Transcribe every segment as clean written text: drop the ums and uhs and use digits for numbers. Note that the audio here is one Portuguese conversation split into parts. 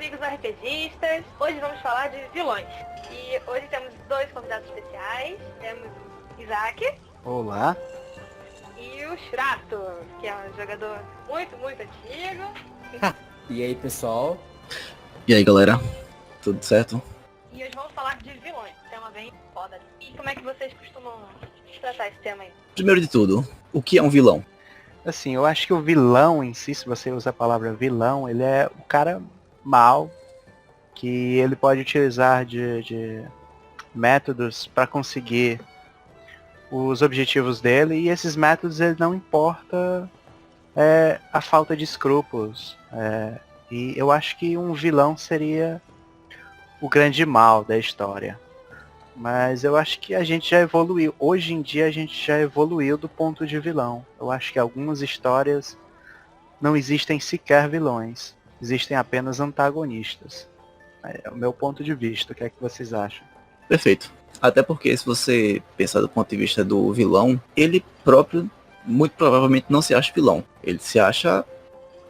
amigos RPGistas. Hoje vamos falar de vilões. E hoje temos dois convidados especiais. Temos o Isaac. Olá. E o Shrato, que é um jogador muito antigo. E aí, pessoal? E aí, galera? Tudo certo? E hoje vamos falar de vilões. Tema bem foda. E como é que vocês costumam tratar esse tema aí? Primeiro de tudo, o que é um vilão? Assim, eu acho que o vilão em si, se você usa a palavra vilão, ele é o cara mau, que ele pode utilizar de métodos para conseguir os objetivos dele, e esses métodos ele não importa a falta de escrúpulos. E eu acho que um vilão seria o grande mal da história. Mas eu acho que a gente já evoluiu. Hoje em dia a gente já evoluiu do ponto de vilão. Eu acho que algumas histórias não existem sequer vilões. Existem apenas antagonistas. É o meu ponto de vista. O que é que vocês acham? Perfeito. Até porque se você pensar do ponto de vista do vilão, ele próprio muito provavelmente não se acha vilão. Ele se acha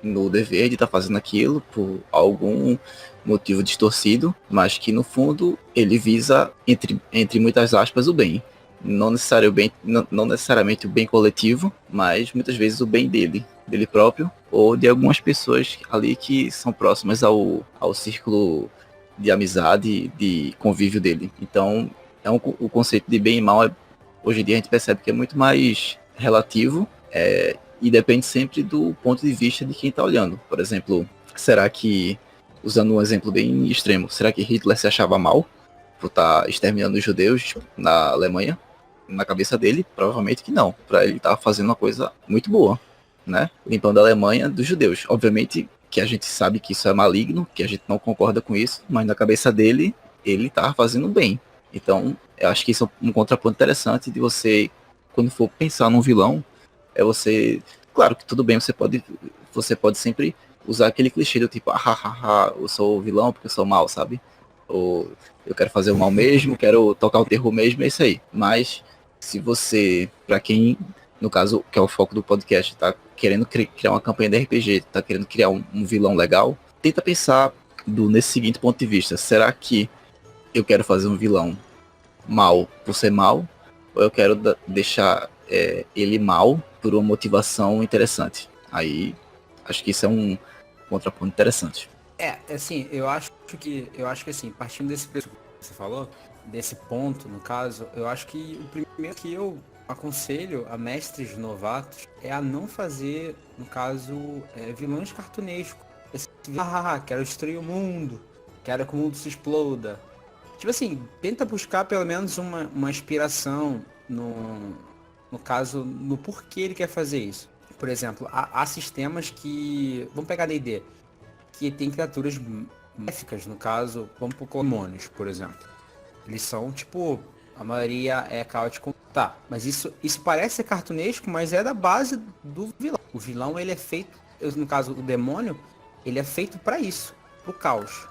no dever de estar fazendo aquilo por algum motivo distorcido, mas que no fundo ele visa, entre muitas aspas, o bem. Não necessariamente o bem coletivo, mas muitas vezes o bem dele próprio, ou de algumas pessoas ali que são próximas ao círculo de amizade, de convívio dele. Então, o conceito de bem e mal, hoje em dia a gente percebe que é muito mais relativo, e depende sempre do ponto de vista de quem está olhando. Por exemplo, será que, usando um exemplo bem extremo, será que Hitler se achava mal por estar exterminando os judeus na Alemanha? Na cabeça dele, provavelmente que não. Para ele estar fazendo uma coisa muito boa, né? Limpando a Alemanha dos judeus. Obviamente que a gente sabe que isso é maligno, que a gente não concorda com isso, mas na cabeça dele, ele estava fazendo bem. Então, eu acho que isso é um contraponto interessante de você, quando for pensar num vilão, você... Claro que tudo bem, você pode sempre usar aquele clichê do tipo, eu sou o vilão porque eu sou mal, sabe? Ou eu quero fazer o mal mesmo, quero tocar o terror mesmo, é isso aí. Mas se você, pra quem, no caso, que é o foco do podcast, tá querendo criar uma campanha de RPG, tá querendo criar um vilão legal, tenta pensar nesse seguinte ponto de vista. Será que eu quero fazer um vilão mal por ser mal? Ou eu quero deixar ele mal por uma motivação interessante? Aí, acho que isso é um contraponto interessante. Assim, eu acho que assim, partindo desse pressuposto que você falou, desse ponto, no caso, eu acho que o primeiro que eu aconselho a mestres novatos é a não fazer, no caso, vilões cartunescos. Quero destruir o mundo, quero que o mundo se exploda. Tipo assim, tenta buscar pelo menos uma inspiração no caso, no porquê ele quer fazer isso. Por exemplo, há sistemas que... Vamos pegar D&D, que tem criaturas maléficas, no caso, vamos por demônios, por exemplo. Eles são, tipo, a maioria é caótico. Tá, mas isso parece ser cartunesco, mas é da base do vilão. O vilão, ele é feito, no caso, o demônio, ele é feito pra isso, pro caos.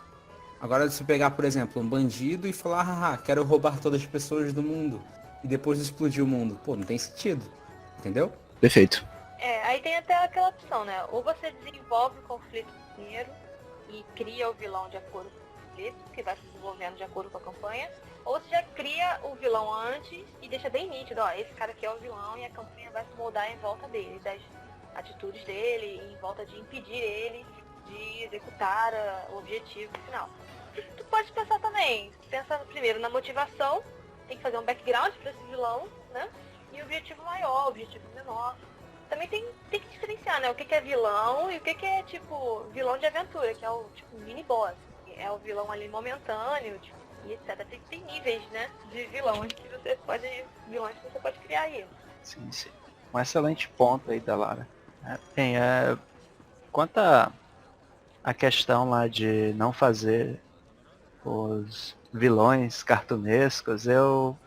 Agora, se pegar, por exemplo, um bandido e falar, quero roubar todas as pessoas do mundo, e depois explodir o mundo. Pô, não tem sentido, entendeu? Perfeito. Aí tem até aquela opção, né? Ou você desenvolve o conflito primeiro e cria o vilão de acordo com o conflito, que vai se desenvolvendo de acordo com a campanha, ou você já cria o vilão antes e deixa bem nítido, esse cara aqui é o vilão e a campanha vai se moldar em volta dele, das atitudes dele, em volta de impedir ele de executar o objetivo final. E tu pode pensar também, pensa primeiro na motivação, tem que fazer um background para esse vilão, né? E o objetivo maior, o objetivo menor. Também tem que diferenciar, né? O que é vilão e o que é, tipo, vilão de aventura, que é o, tipo, mini-boss. É o vilão ali momentâneo, tipo, e etc. Tem níveis, né? De vilões que você pode criar aí. Sim. Um excelente ponto aí da Lara. Bem, quanto à questão lá de não fazer os vilões cartunescos, eu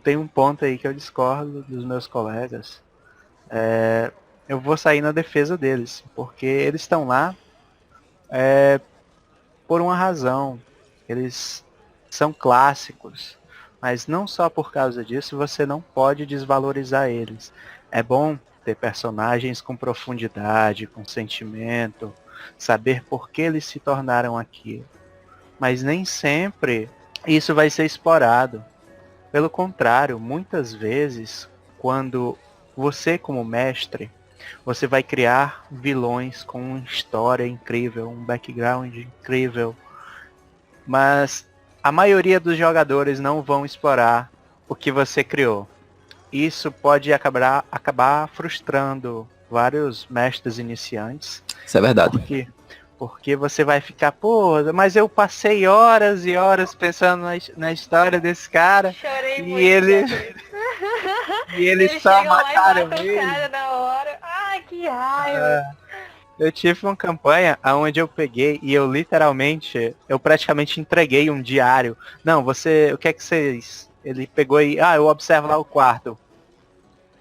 tenho um ponto aí que eu discordo dos meus colegas. Eu vou sair na defesa deles, porque eles estão lá por uma razão. Eles são clássicos, mas não só por causa disso você não pode desvalorizar eles. É bom ter personagens com profundidade, com sentimento, saber por que eles se tornaram aquilo. Mas nem sempre isso vai ser explorado. Pelo contrário, muitas vezes, quando você como mestre, você vai criar vilões com uma história incrível, um background incrível, mas a maioria dos jogadores não vão explorar o que você criou. Isso pode acabar frustrando vários mestres iniciantes. Isso é verdade. Porque você vai ficar, pô, mas eu passei horas e horas pensando na história desse cara. Chorei E muito. ele- E eles só chegam lá e mataram matam o ele. cara na hora. Ai, que raiva. Eu tive uma campanha onde eu peguei e eu praticamente entreguei um diário. Não, o que é que vocês... Ele pegou e, eu observo lá o quarto.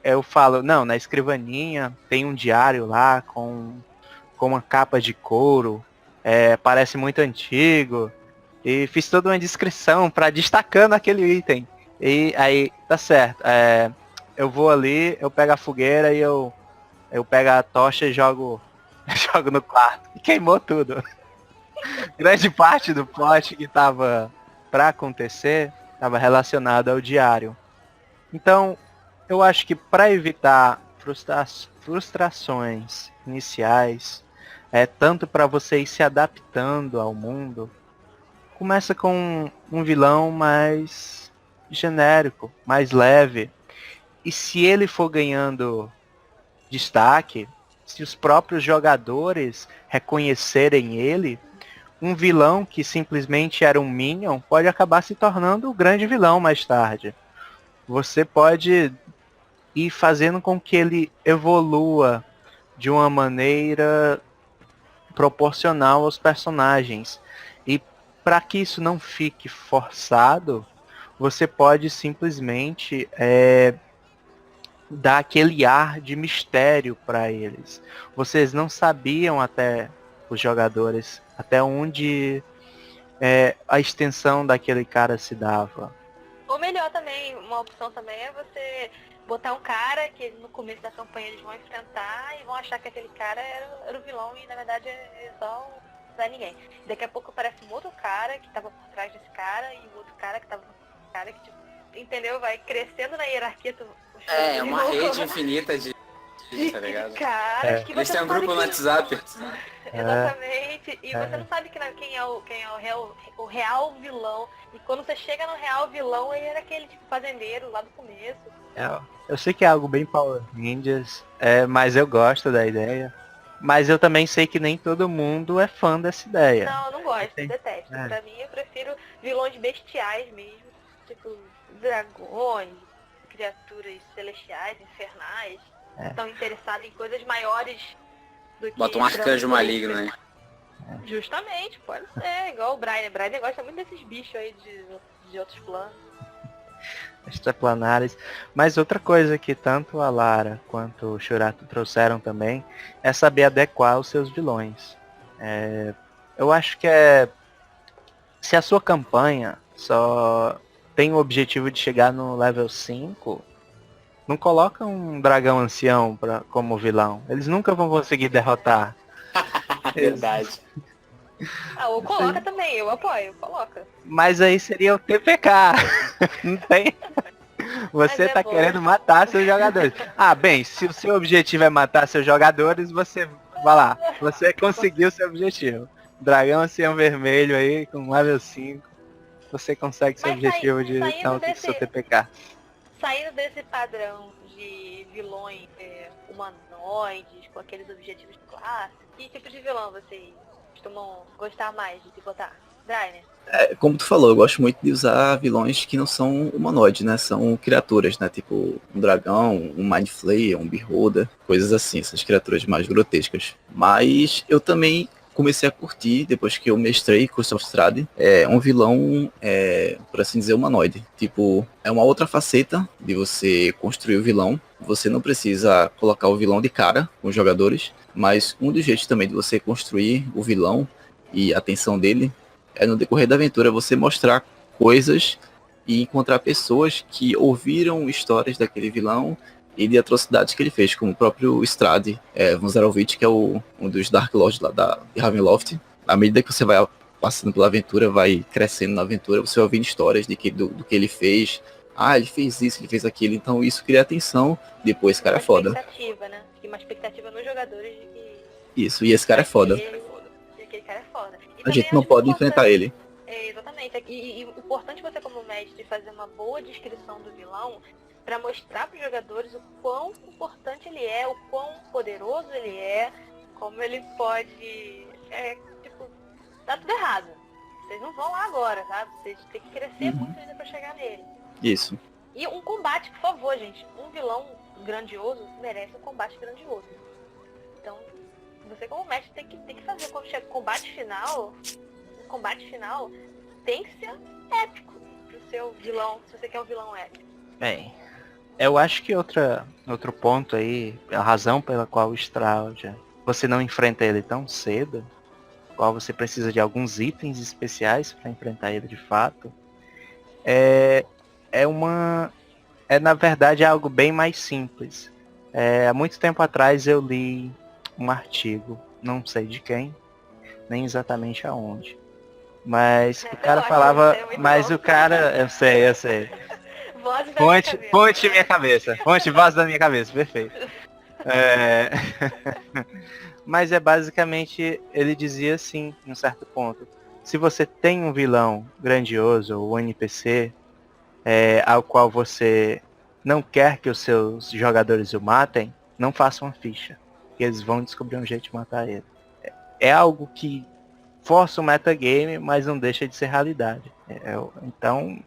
Eu falo, não, na escrivaninha tem um diário lá com uma capa de couro. Parece muito antigo. E fiz toda uma descrição pra destacando aquele item. E aí, tá certo. Eu vou ali, eu pego a fogueira e eu pego a tocha e jogo no quarto. E queimou tudo. Grande parte do plot que tava pra acontecer estava relacionado ao diário. Então, eu acho que para evitar frustrações iniciais, tanto para você ir se adaptando ao mundo, começa com um vilão mais genérico, mais leve. E se ele for ganhando destaque, se os próprios jogadores reconhecerem ele, um vilão que simplesmente era um minion pode acabar se tornando o grande vilão mais tarde. Você pode ir fazendo com que ele evolua de uma maneira proporcional aos personagens. E para que isso não fique forçado, você pode simplesmente dar aquele ar de mistério para eles. Vocês não sabiam, até os jogadores, até onde a extensão daquele cara se dava. Ou melhor também, uma opção também é você botar um cara que no começo da campanha eles vão enfrentar e vão achar que aquele cara era o vilão e na verdade é só não é ninguém. Daqui a pouco aparece um outro cara que tava por trás desse cara e o outro cara que tava por trás desse cara que, tipo, entendeu? Vai crescendo na hierarquia. É uma rede infinita de tá ligado? Cara, que Eles você têm um não sabe grupo no WhatsApp. Exatamente. E você não sabe quem é o real vilão. E quando você chega no real vilão, ele era aquele tipo fazendeiro lá do começo. Eu sei que é algo bem Power Rangers, mas eu gosto da ideia. Mas eu também sei que nem todo mundo é fã dessa ideia. Não, eu não gosto, detesto. Pra mim, eu prefiro vilões bestiais mesmo. Tipo, dragões, criaturas celestiais, infernais. Estão interessados em coisas maiores do que... Bota um arcanjo maligno, né? Justamente, pode ser. Igual o Brian. Brian gosta muito desses bichos aí de outros planos. Extraplanares. Mas outra coisa que tanto a Lara quanto o Shurato trouxeram também é saber adequar os seus vilões. Eu acho que se a sua campanha só tem o objetivo de chegar no level 5, não coloca um dragão ancião como vilão. Eles nunca vão conseguir derrotar. Verdade. Ou coloca também, eu apoio, coloca. Mas aí seria o TPK. Não tem. Você tá querendo matar seus jogadores. Bem, se o seu objetivo é matar seus jogadores, você vai lá. Você conseguiu seu objetivo. Dragão ancião vermelho aí, com level 5. Você consegue seu objetivo de não ter seu TPK. Saindo desse padrão de vilões humanoides, com aqueles objetivos de classe, que tipo de vilão vocês costumam gostar mais de botar? Drainer? Como tu falou, eu gosto muito de usar vilões que não são humanoides, né? São criaturas, né? Tipo um dragão, um Mind Flayer, um Beholder, coisas assim, essas criaturas mais grotescas. Mas eu também comecei a curtir, depois que eu mestrei Curse of Strahd, um vilão, por assim dizer, humanoide. Tipo, é uma outra faceta de você construir o vilão. Você não precisa colocar o vilão de cara com os jogadores, mas um dos jeitos também de você construir o vilão e a atenção dele é no decorrer da aventura você mostrar coisas e encontrar pessoas que ouviram histórias daquele vilão e de atrocidades que ele fez, como o próprio Strade Vonzarovich, que é um dos Dark Lords lá de Ravenloft. À medida que você vai passando pela aventura, vai crescendo na aventura, você vai ouvindo histórias do que ele fez. Ah, ele fez isso, ele fez aquilo, então isso cria atenção. Depois, esse cara é foda. Uma expectativa, né? E uma expectativa nos jogadores de que... Isso, e esse cara é foda. E aquele cara é foda. A gente não pode enfrentar ele. Exatamente. E o importante você como mestre fazer uma boa descrição do vilão para mostrar para os jogadores o quão importante ele é, o quão poderoso ele é, como ele pode, dar tudo errado. Vocês não vão lá agora, tá? Vocês têm que crescer muito ainda para chegar nele. Isso. E um combate, por favor, gente. Um vilão grandioso merece um combate grandioso. Então, você como mestre tem que fazer quando chega o combate final tem que ser épico pro seu vilão, se você quer um vilão épico. Bem, eu acho que outro ponto aí, a razão pela qual o Strahd, você não enfrenta ele tão cedo, qual você precisa de alguns itens especiais para enfrentar ele de fato, na verdade algo bem mais simples. Há muito tempo atrás eu li um artigo, não sei de quem, nem exatamente aonde. Mas o cara falava, eu sei. Fonte minha cabeça, fonte voz da minha cabeça, perfeito. Mas basicamente, ele dizia assim, em um certo ponto, se você tem um vilão grandioso, ou um NPC, ao qual você não quer que os seus jogadores o matem, não faça uma ficha, que eles vão descobrir um jeito de matar ele. É algo que força o metagame, mas não deixa de ser realidade. Então,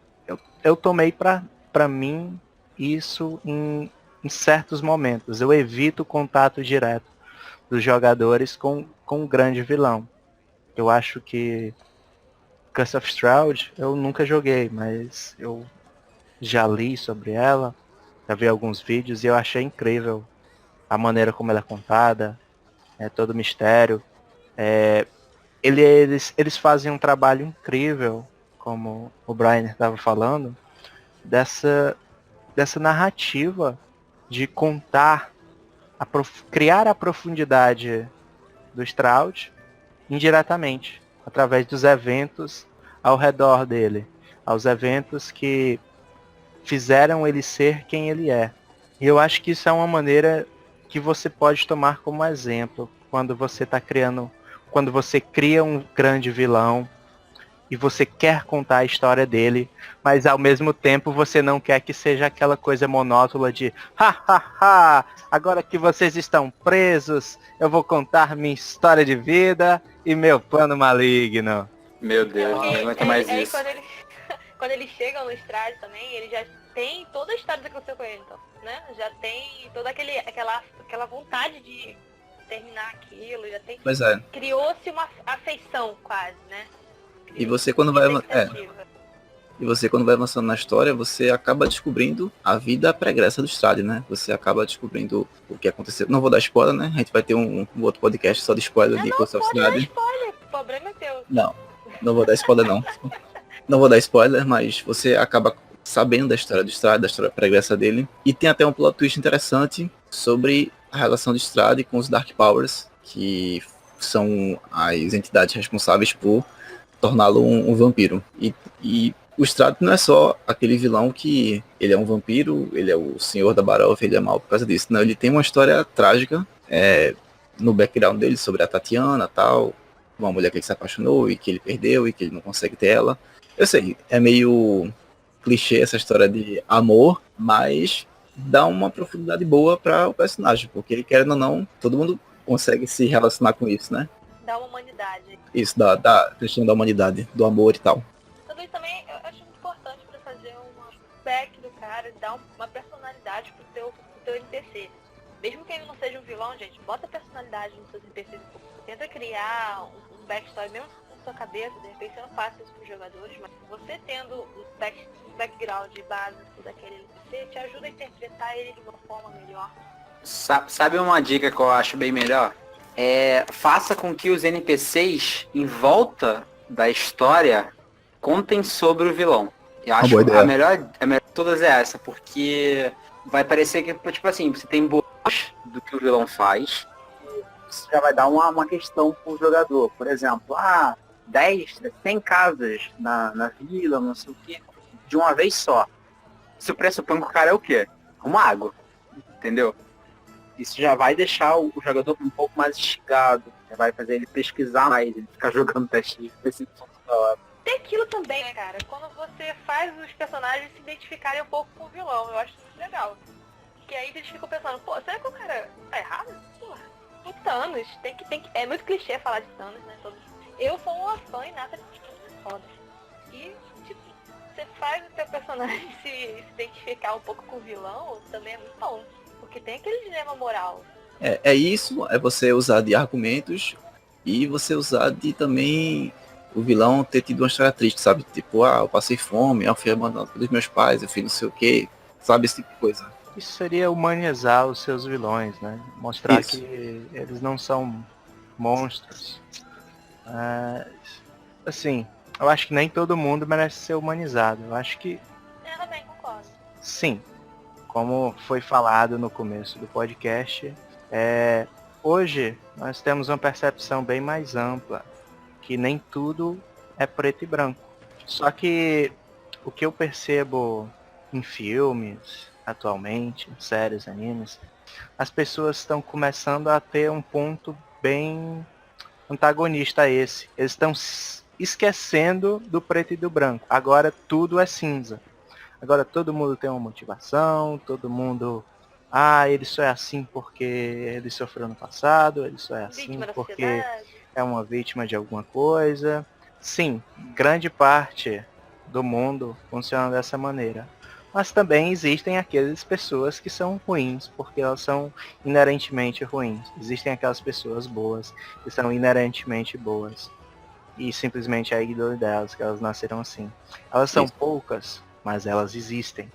eu tomei pra mim isso em certos momentos. Eu evito o contato direto dos jogadores com um grande vilão. Eu acho que Curse of Strahd eu nunca joguei, mas eu já li sobre ela, já vi alguns vídeos e eu achei incrível a maneira como ela é contada, todo o mistério. Eles fazem um trabalho incrível, como o Brian estava falando, dessa narrativa de contar, criar a profundidade do Strahd indiretamente, através dos eventos ao redor dele, aos eventos que fizeram ele ser quem ele é. E eu acho que isso é uma maneira que você pode tomar como exemplo quando você cria um grande vilão e você quer contar a história dele, mas ao mesmo tempo você não quer que seja aquela coisa monótona de agora que vocês estão presos, eu vou contar minha história de vida e meu plano maligno. Meu Deus, não aguenta mais isso. Quando eles chegam no Strahd também, ele já tem toda a história que aconteceu com ele, então, né? Já tem toda aquela vontade de terminar aquilo, já tem... Pois é. Criou-se uma afeição quase, né? E você quando vai avançando na história, você acaba descobrindo a vida pregressa do Strahd, né? Você acaba descobrindo o que aconteceu. Não vou dar spoiler, né? A gente vai ter um outro podcast só de spoiler de Curse of Strahd. O problema é teu. Não vou dar spoiler não. Não vou dar spoiler, mas você acaba sabendo da história do Strahd, da história pregressa dele. E tem até um plot twist interessante sobre a relação do Strahd com os Dark Powers, que são as entidades responsáveis por torná-lo um vampiro. E o Strahd não é só aquele vilão que ele é um vampiro, ele é o senhor da Barovia, ele é mal por causa disso. Não, ele tem uma história trágica no background dele sobre a Tatiana e tal, uma mulher que ele se apaixonou e que ele perdeu e que ele não consegue ter ela. Eu sei, é meio clichê essa história de amor, mas dá uma profundidade boa para o personagem, porque querendo ou não, todo mundo consegue se relacionar com isso, né? Dá uma humanidade. Isso, da questão da humanidade, do amor e tal. Tudo isso também eu acho muito importante para fazer uma back do cara, dar uma personalidade pro teu NPC. Mesmo que ele não seja um vilão, gente, bota personalidade nos seus NPCs. Tenta criar um backstory mesmo na sua cabeça, de repente você não faz isso pros jogadores, mas você tendo o background básico daquele NPC, te ajuda a interpretar ele de uma forma melhor. Sabe uma dica que eu acho bem melhor? Faça com que os NPCs em volta da história contem sobre o vilão. Eu acho a melhor de todas é essa, porque vai parecer que, tipo assim, você tem boas do que o vilão faz. Isso já vai dar uma questão pro jogador. Por exemplo, 10, 100 casas na vila, não sei o que, de uma vez só. Isso pressupõe que o cara é o quê? Um mago. Entendeu? Isso já vai deixar o jogador um pouco mais instigado. Já vai fazer ele pesquisar mais, ele ficar jogando teste de percepção toda hora. Tem aquilo também, né, cara? Quando você faz os personagens se identificarem um pouco com o vilão, eu acho isso legal. Porque aí eles ficam pensando, pô, será que o cara tá errado? Porra, o Thanos, é muito clichê falar de Thanos, né? Eu sou uma fã inata de Thanos foda. E, tipo, você faz o seu personagem se identificar um pouco com o vilão, também é muito bom. Porque tem aquele dilema moral. É isso, é você usar de argumentos e você usar de também o vilão ter tido uma história triste, sabe? Tipo, eu passei fome, eu fui abandonado pelos meus pais, eu fiz não sei o que, sabe? Esse tipo de coisa. Isso seria humanizar os seus vilões, né? Mostrar Isso. que eles não são monstros. Mas, assim, eu acho que nem todo mundo merece ser humanizado. Eu acho que, Eu também concordo. sim, como foi falado no começo do podcast, hoje nós temos uma percepção bem mais ampla, que nem tudo é preto e branco. Só que o que eu percebo em filmes, atualmente, em séries, animes, as pessoas estão começando a ter um ponto bem antagonista a esse. Eles estão esquecendo do preto e do branco. Agora tudo é cinza. Agora todo mundo tem uma motivação, todo mundo... ele só é assim porque ele sofreu no passado, ele só é assim Vítima da porque sociedade. é uma vítima de alguma coisa. Sim, grande parte do mundo funciona dessa maneira. Mas também existem aquelas pessoas que são ruins, porque elas são inerentemente ruins. Existem aquelas pessoas boas, que são inerentemente boas. E simplesmente é a índole delas, que elas nasceram assim. Elas são Isso. poucas, mas elas existem.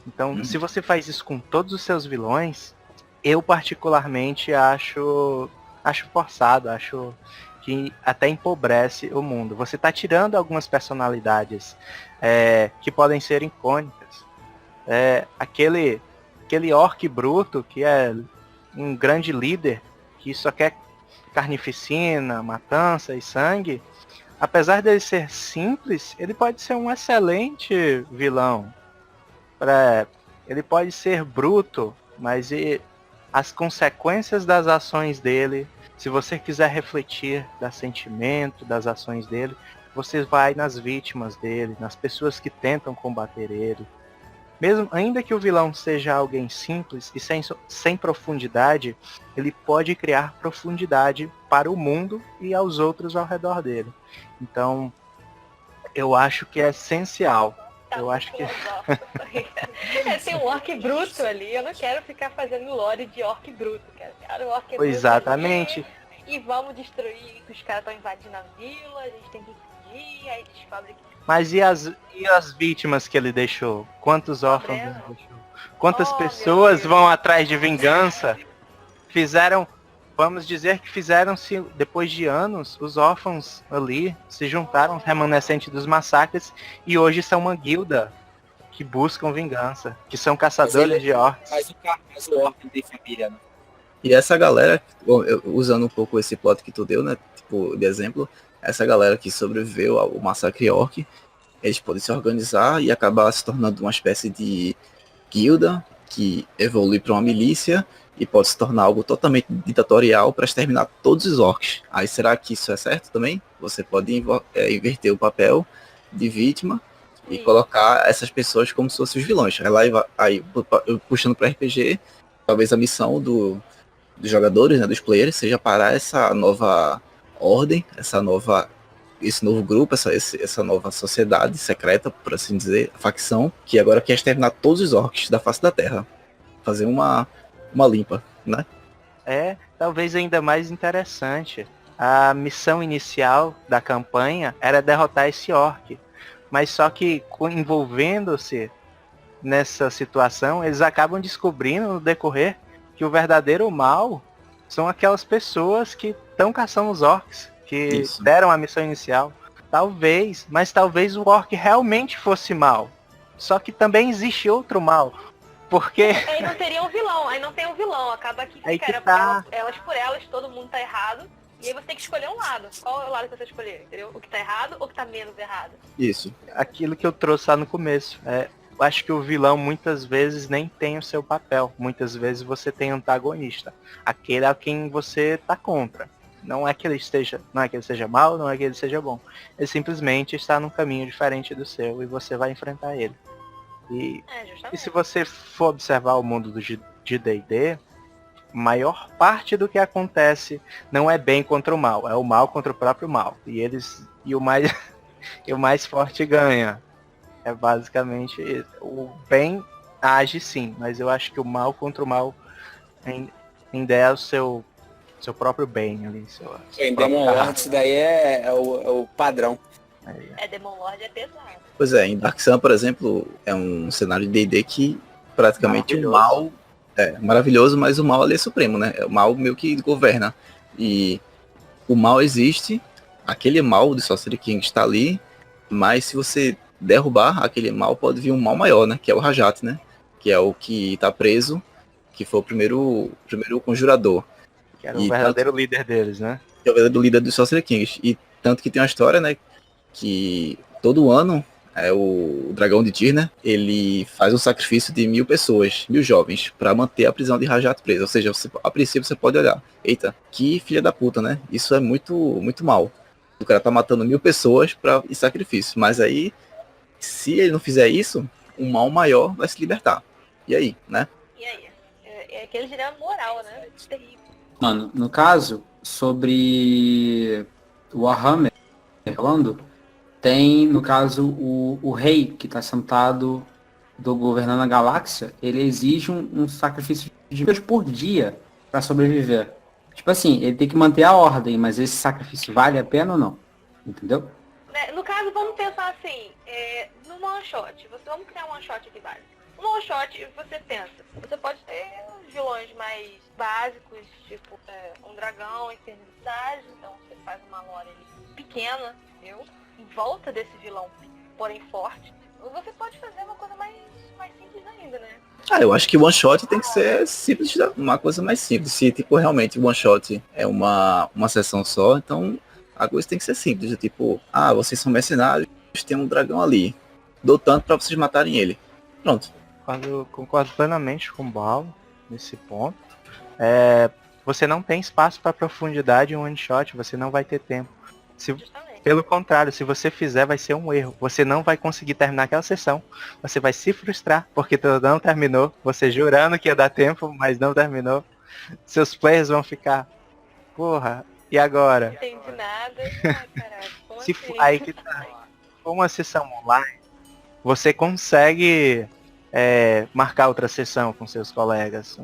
Então, se você faz isso com todos os seus vilões, eu particularmente acho forçado, acho que até empobrece o mundo. Você está tirando algumas personalidades que podem ser icônicas. Aquele orc bruto que é um grande líder, que só quer carnificina, matança e sangue, apesar dele ser simples, ele pode ser um excelente vilão. Ele pode ser bruto, mas as consequências das ações dele, se você quiser refletir do sentimento das ações dele, você vai nas vítimas dele, nas pessoas que tentam combater ele. Mesmo, ainda que o vilão seja alguém simples e sem profundidade, ele pode criar profundidade para o mundo e aos outros ao redor dele. Então, eu acho que é essencial. Tá Eu acho que... Tem um orc bruto ali, eu não quero ficar fazendo lore de orc bruto, quero orc bruto Exatamente. ali, e vamos destruir, os caras estão invadindo a vila, a gente tem que impedir, aí descobre que... Mas e as vítimas que ele deixou? Quantos órfãos ele deixou? Quantas pessoas vão atrás de vingança? Vamos dizer que fizeram-se, depois de anos, os órfãos ali se juntaram, remanescentes dos massacres, e hoje são uma guilda que buscam vingança, que são caçadores de orcs. Mas o orc não tem família, né? E essa galera, usando um pouco esse plot que tu deu, né, tipo, de exemplo, essa galera que sobreviveu ao massacre orc, eles podem se organizar e acabar se tornando uma espécie de guilda que evolui para uma milícia e pode se tornar algo totalmente ditatorial para exterminar todos os orcs. Aí será que isso é certo também? Você pode inverter o papel de vítima e colocar essas pessoas como se fossem os vilões. Aí puxando para RPG, talvez a missão dos jogadores, né, dos players, seja parar essa nova ordem, esse novo grupo, essa nova sociedade secreta, por assim dizer, facção, que agora quer exterminar todos os orcs da face da Terra. Fazer uma limpa, né? Talvez ainda mais interessante. A missão inicial da campanha era derrotar esse orc. Mas só que, envolvendo-se nessa situação, eles acabam descobrindo no decorrer que o verdadeiro mal são aquelas pessoas que estão caçando os orcs, que deram a missão inicial. Talvez o orc realmente fosse mal. Só que também existe outro mal. porque Aí não teria um vilão, aí não tem um vilão. Acaba que Aí fica que era tá. elas por elas, todo mundo tá errado. E aí você tem que escolher um lado. Qual é o lado que você escolher, entendeu? O que tá errado ou o que tá menos errado. Isso. aquilo que eu trouxe lá no começo. Eu acho que o vilão muitas vezes nem tem o seu papel. Muitas vezes você tem antagonista. Aquele a quem você tá contra. Não é que ele seja mal, não é que ele seja bom. Ele simplesmente está num caminho diferente do seu e você vai enfrentar ele. E se Justamente. você for observar o mundo de D&D, maior parte do que acontece não é bem contra o mal, é o mal contra o próprio mal. E o mais e o mais forte ganha. É basicamente isso. O bem age sim, mas eu acho que o mal contra o mal ainda é o seu próprio bem ali. Em Demon Lord isso daí é o padrão. Demon Lord é pesado. Pois é, em Dark Sun, por exemplo, é um cenário de D&D que praticamente o mal é maravilhoso, mas o mal ali é supremo, né? O mal meio que governa. E o mal existe, aquele mal do Sorcerer King está ali, mas se você derrubar aquele mal, pode vir um mal maior, né? Que é o Rajat, né? Que é o que tá preso, que foi o primeiro conjurador. Que era o verdadeiro líder deles, né? Que é o verdadeiro líder dos Sorcerer Kings. E tanto que tem uma história, né? Que todo ano o dragão de Tyr, né? Ele faz um sacrifício de 1000 pessoas, 1000 jovens, para manter a prisão de Rajat presa. Ou seja, a princípio você pode olhar, eita, que filha da puta, né? Isso é muito, muito mal. O cara tá matando 1000 pessoas em sacrifício. Mas aí, se ele não fizer isso, um mal maior vai se libertar. E aí, né? E aí? É aquele dilema moral, né? Terrível. Mano, no caso, sobre o Warhammer, falando, tem, no caso, o rei que está sentado governando a galáxia, ele exige um sacrifício de vez por dia para sobreviver. Tipo assim, ele tem que manter a ordem, mas esse sacrifício vale a pena ou não? Entendeu? No caso, vamos pensar assim, no one shot. Vamos criar um one shot aqui básico. No one shot, você pensa, você pode ter vilões mais básicos, tipo um dragão em cidade, então você faz uma lore ali pequena, entendeu? Em volta desse vilão, porém forte. Ou você pode fazer uma coisa mais simples ainda, né? Eu acho que o one shot tem que ser simples, uma coisa mais simples. Se tipo realmente o one shot é uma sessão só, então a coisa tem que ser simples. Tipo, vocês são mercenários, tem um dragão ali. Dou tanto pra vocês matarem ele. Pronto. Concordo plenamente com o Bal nesse ponto. Você não tem espaço para profundidade em um one shot, você não vai ter tempo. Pelo contrário, se você fizer, vai ser um erro. Você não vai conseguir terminar aquela sessão. Você vai se frustrar, porque tu não terminou. Você jurando que ia dar tempo, mas não terminou. Seus players vão ficar, porra, e agora? Não entendi nada. Ai, caralho, como assim? Aí que tá. Com uma sessão online, você consegue marcar outra sessão com seus colegas,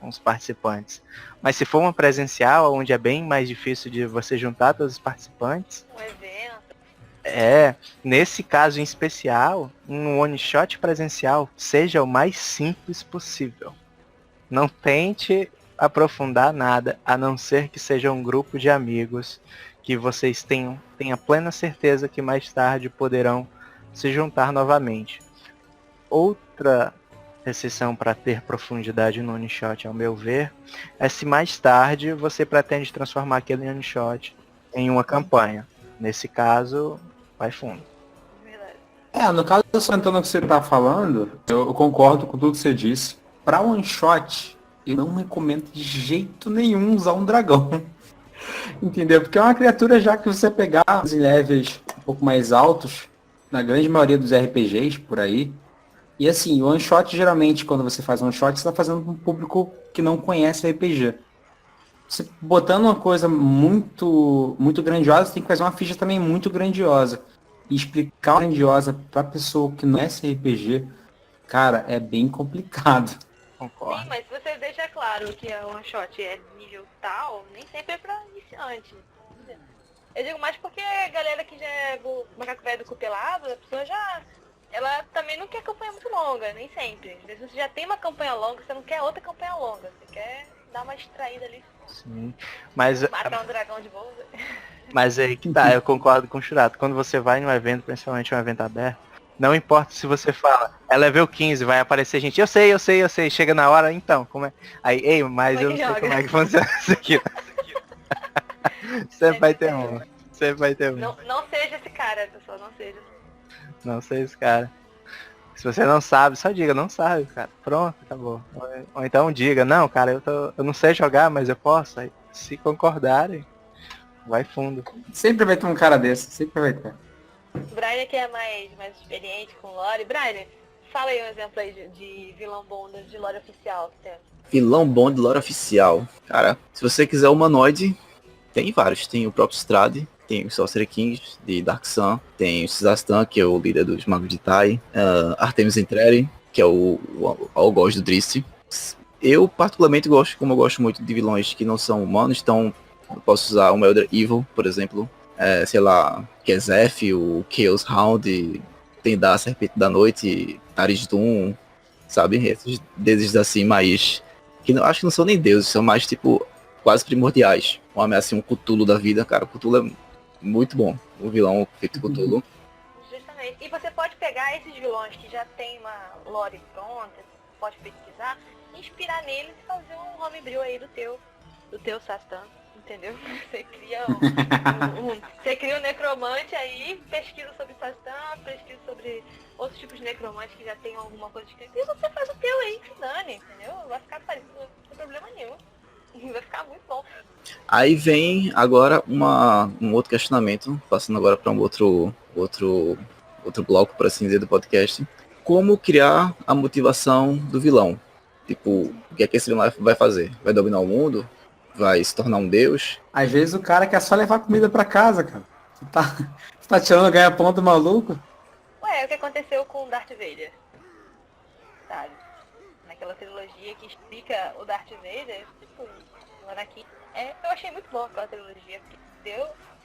com os participantes. Mas se for uma presencial, onde é bem mais difícil de você juntar todos os participantes, Um evento. Nesse caso em especial, um one shot presencial seja o mais simples possível. Não tente aprofundar nada, a não ser que seja um grupo de amigos que vocês tenham plena certeza que mais tarde poderão se juntar novamente. Outra exceção para ter profundidade no one shot, ao meu ver, é se mais tarde você pretende transformar aquele one shot em uma campanha. Nesse caso, vai fundo. Verdade. No caso, sentando o que você tá falando, eu concordo com tudo que você disse. Pra one shot, eu não recomendo de jeito nenhum usar um dragão. Entendeu? Porque é uma criatura já que você pegar em levels um pouco mais altos, na grande maioria dos RPGs por aí. E assim, o one shot, geralmente, quando você faz one shot, você está fazendo para um público que não conhece RPG. Você botando uma coisa muito, muito grandiosa, você tem que fazer uma ficha também muito grandiosa. E explicar grandiosa pra pessoa que não conhece RPG, cara, é bem complicado. Concordo. Sim, mas se você deixa claro que a one shot é nível tal, nem sempre é pra iniciante. Eu digo mais porque a galera que já é do macaco velho do cupelado, a pessoa ela também não quer campanha muito longa, nem sempre. Às vezes você já tem uma campanha longa, você não quer outra campanha longa, você quer dar uma distraída ali. Sim. Mas Matar um dragão de bolsa. aí que tá, eu concordo com o Churato. Quando você vai num evento, principalmente um evento aberto, Não importa se você fala, é level 15, vai aparecer gente. Eu sei. Chega na hora, então, como é? Aí, ei, mas Como é eu que não sei joga? como é que funciona isso aqui. Sempre vai ter um. Sempre vai ter um. Não seja esse cara, pessoal, não seja. Não sei esse cara. Se você não sabe, só diga, não sabe, cara. Pronto, acabou. Ou então diga, não, cara, eu não sei jogar, mas eu posso. Aí, se concordarem, vai fundo. Sempre vai ter um cara desse, sempre vai ter. Brian que é mais experiente com lore. Brian, fala aí um exemplo aí de vilão bom de lore oficial que tem. Vilão bom de lore oficial. Cara, se você quiser humanoide, tem vários. Tem o próprio Strade, tem o Sorcerer King de Dark Sun, tem o Sizastan, que é o líder dos Magos de Tai, Artemis Entreri, que é o algoz do Drist. Eu particularmente gosto, como eu gosto muito de vilões que não são humanos, então eu posso usar o Elder Evil, por exemplo, sei lá, Kezef, o Chaos Hound, Tendar, a Serpente da Noite, Aris Doom, sabe? Esses deuses assim mais... que não, acho que não são nem deuses, são mais tipo quase primordiais. Uma ameaça, um Cthulhu da vida, cara. O Cthulhu é muito bom. O vilão feito Cthulhu. Justamente. E você pode pegar esses vilões que já tem uma lore pronta, pode pesquisar, inspirar neles e fazer um homebrew aí do teu Satan, entendeu? Você cria você cria um necromante aí, pesquisa sobre Satan, pesquisa sobre outros tipos de necromante que já tenham alguma coisa escrita, e você faz o teu aí, que se dane, entendeu? Vai ficar parecido, não tem problema nenhum. Vai ficar muito bom. Aí vem agora um outro questionamento, passando agora para um outro bloco, por assim dizer, do podcast. Como criar a motivação do vilão? Tipo, o que é que esse vilão vai fazer? Vai dominar o mundo? Vai se tornar um deus? Às vezes o cara quer só levar comida pra casa, cara. Você tá tirando ganha-pão do maluco? Ué, é o que aconteceu com o Darth Vader, sabe? Naquela trilogia que explica o Darth Vader, tipo, o Anakin. Eu achei muito bom aquela trilogia, porque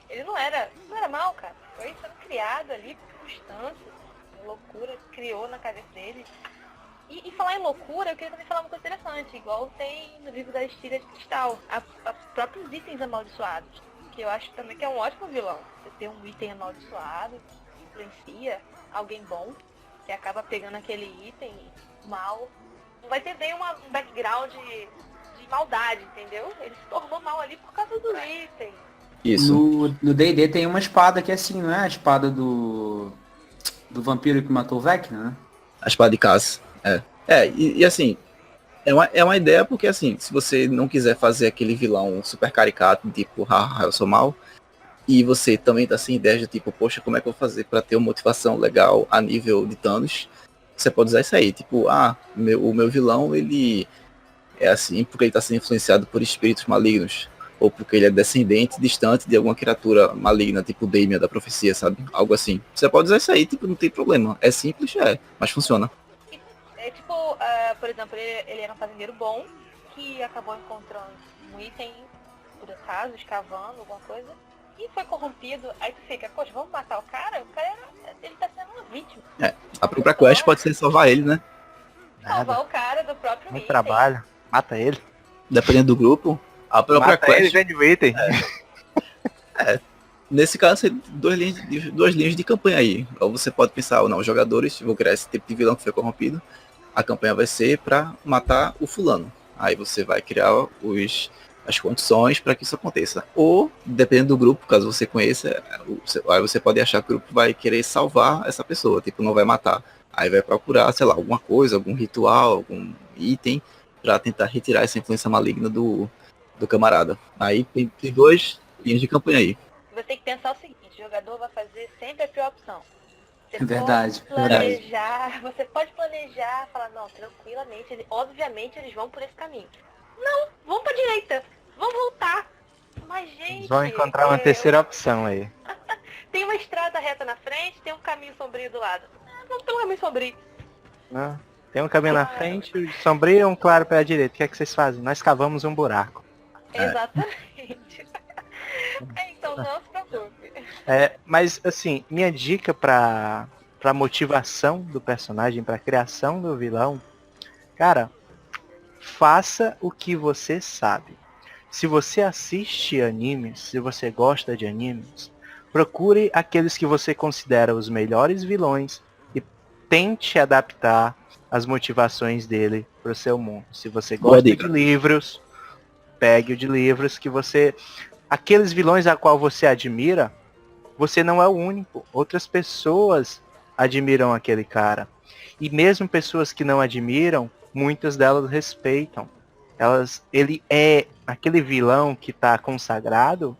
ele não era mal, cara. Foi sendo criado ali por constância, loucura, criou na cabeça dele. E falar em loucura, eu queria também falar uma coisa interessante, igual tem no livro da Estilha de Cristal, a próprios itens amaldiçoados, que eu acho também que é um ótimo vilão. Você ter um item amaldiçoado que influencia alguém bom, que acaba pegando aquele item mal. Não vai ter bem um background de maldade, entendeu? Ele se tornou mal ali por causa do item. Isso. No D&D tem uma espada que é assim, não é a espada do vampiro que matou o Vecna, né? A espada de caça. E assim, é uma ideia porque assim, se você não quiser fazer aquele vilão super caricato, tipo, haha, eu sou mal, e você também tá sem ideia de tipo, poxa, como é que eu vou fazer pra ter uma motivação legal a nível de Thanos, você pode usar isso aí, tipo, o meu vilão, ele é assim porque ele tá sendo influenciado por espíritos malignos, ou porque ele é descendente distante de alguma criatura maligna, tipo Damien da profecia, sabe? Algo assim. Você pode usar isso aí, tipo, não tem problema. É simples, mas funciona. É tipo, por exemplo, ele era um fazendeiro bom, que acabou encontrando um item, por acaso, escavando alguma coisa, e foi corrompido. Aí tu fica, poxa, vamos matar o cara? Ele tá sendo uma vítima. A própria quest pode ser salvar ele, né? Salvar o cara do próprio Muito item. trabalho. Mata ele. Dependendo do grupo, a própria Mata ele e quest... vende o item. Nesse caso, tem duas linhas de campanha aí. Ou você pode pensar, não, os jogadores vão criar esse tipo de vilão que foi corrompido. A campanha vai ser para matar o fulano. Aí você vai criar as condições para que isso aconteça. Ou, dependendo do grupo, caso você conheça, aí você pode achar que o grupo vai querer salvar essa pessoa, tipo, não vai matar. Aí vai procurar, sei lá, alguma coisa, algum ritual, algum item, para tentar retirar essa influência maligna do camarada. Aí tem duas linhas de campanha aí. Você tem que pensar o seguinte, o jogador vai fazer sempre a pior opção. Você Verdade, pode planejar, você pode planejar, falar, não, tranquilamente, obviamente eles vão por esse caminho. Não, vão pra direita, vão voltar. Mas, gente... Vão encontrar uma terceira opção aí. Tem uma estrada reta na frente, tem um caminho sombrio do lado. Vamos pelo caminho sombrio. Né? Tem um caminho na frente, o sombrio e um claro pela direita. O que é que vocês fazem? Nós cavamos um buraco. Exatamente. Então não se preocupe. Mas, assim, minha dica pra motivação do personagem, pra criação do vilão, cara, faça o que você sabe. Se você assiste animes, se você gosta de animes, procure aqueles que você considera os melhores vilões e tente adaptar as motivações dele pro seu mundo. Se você Boa gosta dica. de livros, pegue o de livros que você... Aqueles vilões a qual você admira, você não é o único. Outras pessoas admiram aquele cara. E mesmo pessoas que não admiram, muitas delas respeitam. Ele é aquele vilão que está consagrado,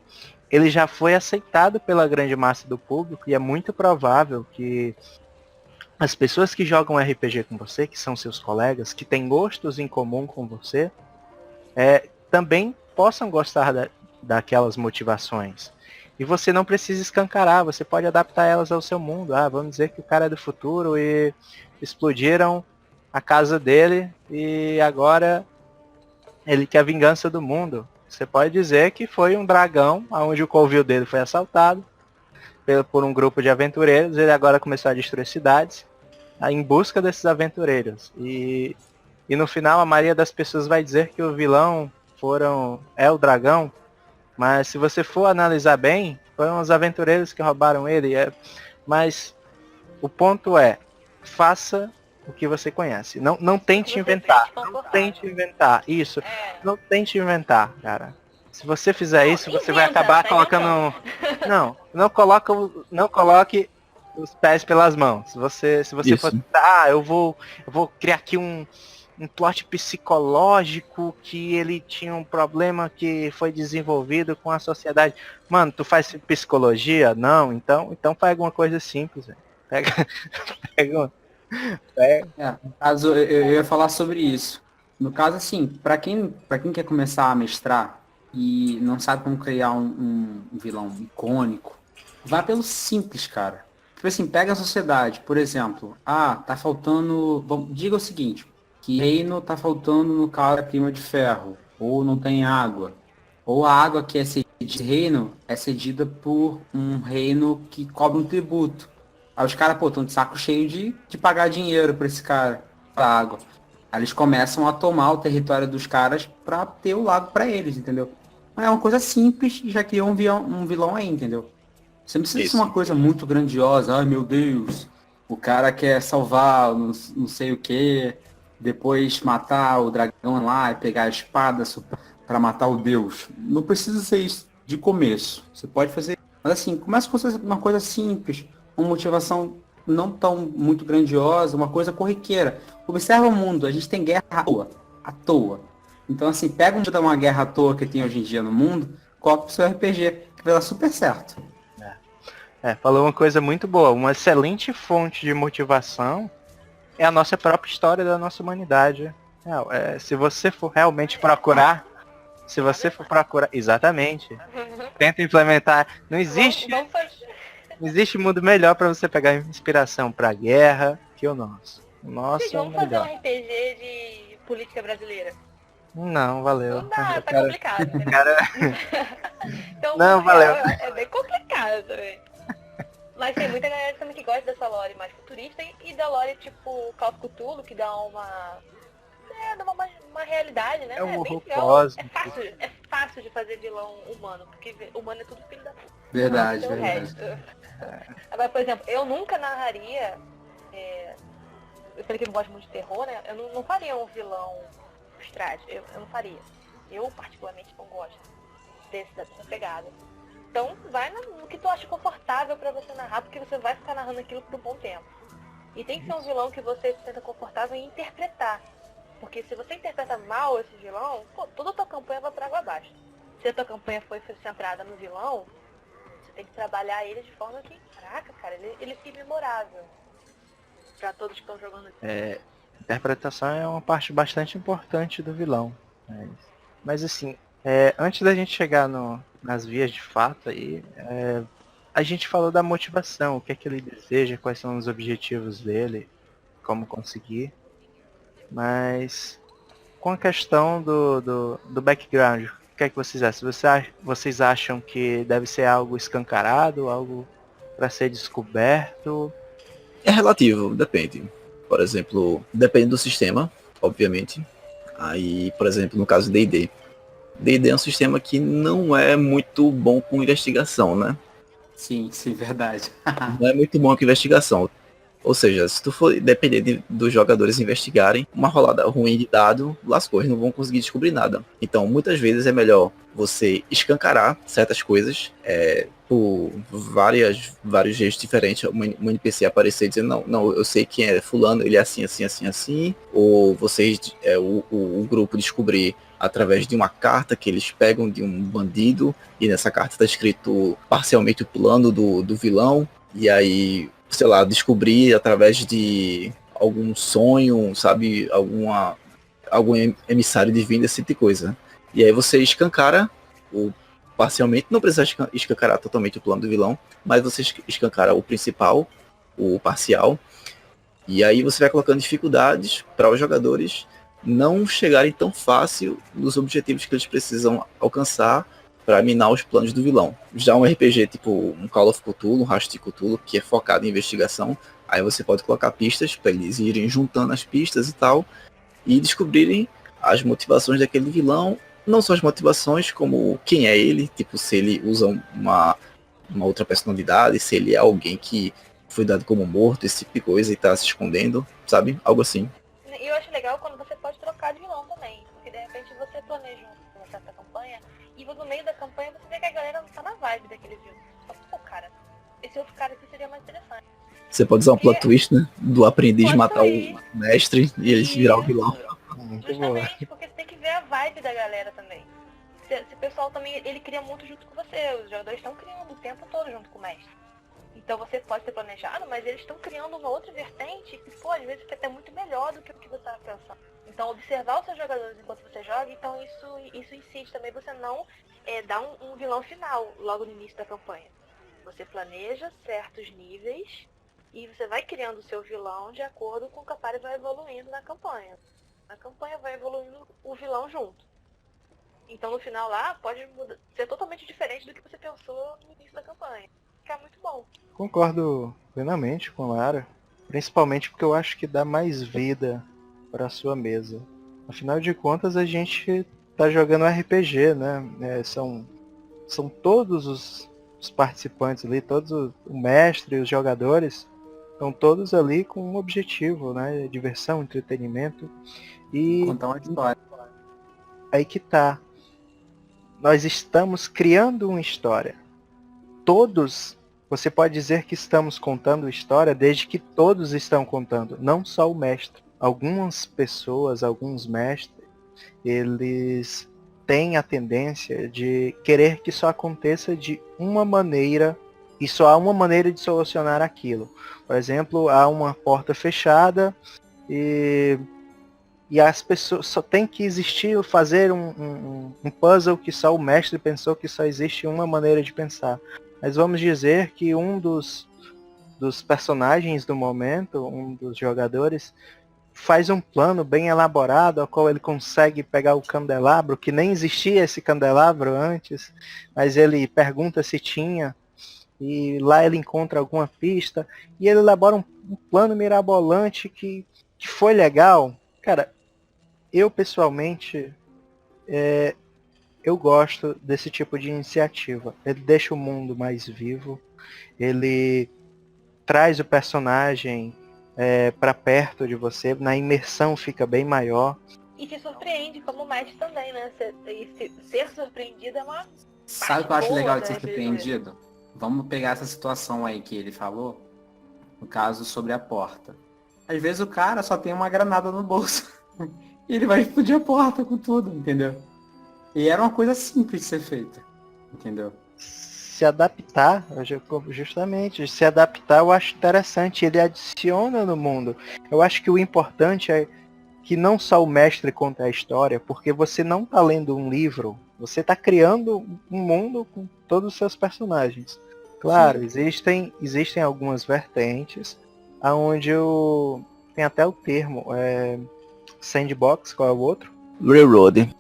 ele já foi aceitado pela grande massa do público e é muito provável que as pessoas que jogam RPG com você, que são seus colegas, que têm gostos em comum com você, também possam gostar daquelas motivações. E você não precisa escancarar, você pode adaptar elas ao seu mundo. Vamos dizer que o cara é do futuro e explodiram a casa dele e agora ele quer a vingança do mundo. Você pode dizer que foi um dragão, onde o covil dele foi assaltado por um grupo de aventureiros. Ele agora começou a destruir cidades em busca desses aventureiros. E no final a maioria das pessoas vai dizer que o vilão é o dragão. Mas se você for analisar bem, foram os aventureiros que roubaram ele. Mas o ponto é, faça o que você conhece. Não tente inventar. Não tente inventar. Isso. Não tente inventar, cara. Se você fizer isso, você vai acabar colocando... Não coloque os pés pelas mãos. Se você for... eu vou criar aqui um plot psicológico que ele tinha um problema que foi desenvolvido com a sociedade. Mano, tu faz psicologia? Não, então faz alguma coisa simples, velho. Pega. No caso, eu ia falar sobre isso. No caso, assim, pra quem quer começar a mestrar e não sabe como criar um vilão icônico, vá pelo simples, cara. Tipo assim, pega a sociedade, por exemplo. Tá faltando... diga o seguinte, que reino tá faltando no cara prima de ferro, ou não tem água, ou a água que é cedida de reino é cedida por um reino que cobra um tributo. Aí os caras, estão de saco cheio de pagar dinheiro pra esse cara, pra água. Aí eles começam a tomar o território dos caras pra ter o lago pra eles, entendeu? Mas é uma coisa simples e já criou um vilão aí, entendeu? Você não precisa ser uma coisa muito grandiosa, ai meu Deus, o cara quer salvar não sei o que, depois matar o dragão lá e pegar a espada pra matar o deus. Não precisa ser isso de começo. Você pode fazer, mas assim, começa com uma coisa simples, uma motivação não tão muito grandiosa, uma coisa corriqueira. Observa o mundo, a gente tem guerra à toa. Então assim, pega uma guerra à toa que tem hoje em dia no mundo, coloca pro seu RPG, que vai dar super certo. Falou uma coisa muito boa. Uma excelente fonte de motivação é a nossa própria história da nossa humanidade. Se você for realmente procurar, exatamente, tenta implementar. Não existe mundo melhor para você pegar inspiração para guerra que o nosso. O nosso Gente, é o vamos fazer melhor. um RPG de política brasileira. Não, valeu. Não dá, tá complicado. Né? Então, Não, valeu. É bem complicado também. Mas tem muita galera também que gosta dessa lore mais futurista e da lore tipo Call of Cthulhu, que dá uma realidade, né? É um bem horror legal. cósmico. É fácil de fazer vilão humano, porque humano é tudo filho da puta. Verdade, Não tem o verdade. resto. Agora, por exemplo, eu nunca narraria... eu falei que eu não gosto muito de terror, né? Eu não faria um vilão frustrado. Eu não faria. Eu, particularmente, não gosto dessa pegada. Então, vai no que tu acha confortável pra você narrar, porque você vai ficar narrando aquilo por um bom tempo. E tem que ser um vilão que você se sinta confortável em interpretar. Porque se você interpreta mal esse vilão, toda a tua campanha vai pra água abaixo. Se a tua campanha foi centrada no vilão, você tem que trabalhar ele de forma que, caraca, cara, ele fica memorável. Pra todos que estão jogando aqui. Interpretação é uma parte bastante importante do vilão. Mas assim, antes da gente chegar nas vias de fato aí, a gente falou da motivação, o que é que ele deseja, quais são os objetivos dele, como conseguir. Mas com a questão do background, o que é que vocês acham? Vocês acham que deve ser algo escancarado, algo para ser descoberto? É relativo, depende. Por exemplo, depende do sistema, obviamente. Aí, por exemplo, no caso do D&D. D&D é um sistema que não é muito bom com investigação, né? Sim, verdade. Não é muito bom com investigação. Ou seja, se tu for depender dos jogadores investigarem, uma rolada ruim de dado, lascou, eles não vão conseguir descobrir nada. Então, muitas vezes é melhor você escancarar certas coisas, por vários jeitos diferentes, um NPC aparecer dizendo, não, eu sei quem é fulano, ele é assim, assim, assim, assim, ou vocês, o grupo descobrir através de uma carta que eles pegam de um bandido, e nessa carta está escrito parcialmente o plano do vilão, e aí, sei lá, descobrir através de algum sonho, sabe, algum emissário divino, esse tipo de coisa. E aí você escancara parcialmente, não precisa escancarar totalmente o plano do vilão, mas você escancara o principal, o parcial, e aí você vai colocando dificuldades para os jogadores não chegarem tão fácil nos objetivos que eles precisam alcançar para minar os planos do vilão. Já um RPG tipo um Call of Cthulhu, um Rastro de Cthulhu, que é focado em investigação, aí você pode colocar pistas para eles irem juntando as pistas e tal, e descobrirem as motivações daquele vilão, não só as motivações, como quem é ele, tipo se ele usa uma outra personalidade, se ele é alguém que foi dado como morto, esse tipo de coisa, e tá se escondendo, sabe? Algo assim. E eu acho legal quando você pode trocar de vilão também, porque de repente você planeja uma certa campanha, e no meio da campanha você vê que a galera não tá na vibe daquele vilão. Só, pô, cara, esse outro cara aqui seria mais interessante. Você pode usar um plot twist, né? Do aprendiz Plot matar twist. o mestre e ele virar o vilão. Muito boa. Justamente porque você tem que ver a vibe da galera também. Esse pessoal também, ele cria muito junto com você, os jogadores estão criando o tempo todo junto com o mestre. Então você pode ter planejado, mas eles estão criando uma outra vertente que, pô, às vezes fica até muito melhor do que o que você estava pensando. Então observar os seus jogadores enquanto você joga, então isso incide também você não dar um vilão final logo no início da campanha. Você planeja certos níveis e você vai criando o seu vilão de acordo com o que a party vai evoluindo na campanha. A campanha vai evoluindo o vilão junto. Então no final lá pode ser totalmente diferente do que você pensou no início da campanha. Fica muito bom. Concordo plenamente com Lara, principalmente porque eu acho que dá mais vida para a sua mesa. Afinal de contas, a gente tá jogando RPG, né? São todos os participantes ali, o mestre, os jogadores, estão todos ali com um objetivo, né? Diversão, entretenimento. E Contar uma história. aí que tá. Nós estamos criando uma história. Todos, você pode dizer que estamos contando história desde que todos estão contando, não só o mestre. Algumas pessoas, alguns mestres, eles têm a tendência de querer que só aconteça de uma maneira e só há uma maneira de solucionar aquilo. Por exemplo, há uma porta fechada e as pessoas só tem que existir, fazer um puzzle que só o mestre pensou que só existe uma maneira de pensar. Mas vamos dizer que um dos personagens do momento, um dos jogadores, faz um plano bem elaborado, ao qual ele consegue pegar o candelabro, que nem existia esse candelabro antes, mas ele pergunta se tinha, e lá ele encontra alguma pista, e ele elabora um plano mirabolante que foi legal. Cara, eu pessoalmente, eu gosto desse tipo de iniciativa. Ele deixa o mundo mais vivo, ele traz o personagem para perto de você, na imersão fica bem maior. E te surpreende como mestre também, né? Ser surpreendido é uma... Sabe o que eu acho boa legal de ser da RPG. surpreendido? Vamos pegar essa situação aí que ele falou, no caso sobre a porta. Às vezes o cara só tem uma granada no bolso e ele vai explodir a porta com tudo, entendeu? E era uma coisa simples de ser feita, entendeu? Se adaptar, justamente, se adaptar eu acho interessante, ele adiciona no mundo. Eu acho que o importante é que não só o mestre conta a história, porque você não está lendo um livro, você está criando um mundo com todos os seus personagens. Claro, existem algumas vertentes, onde tem até o termo, sandbox, qual é o outro? Railroad.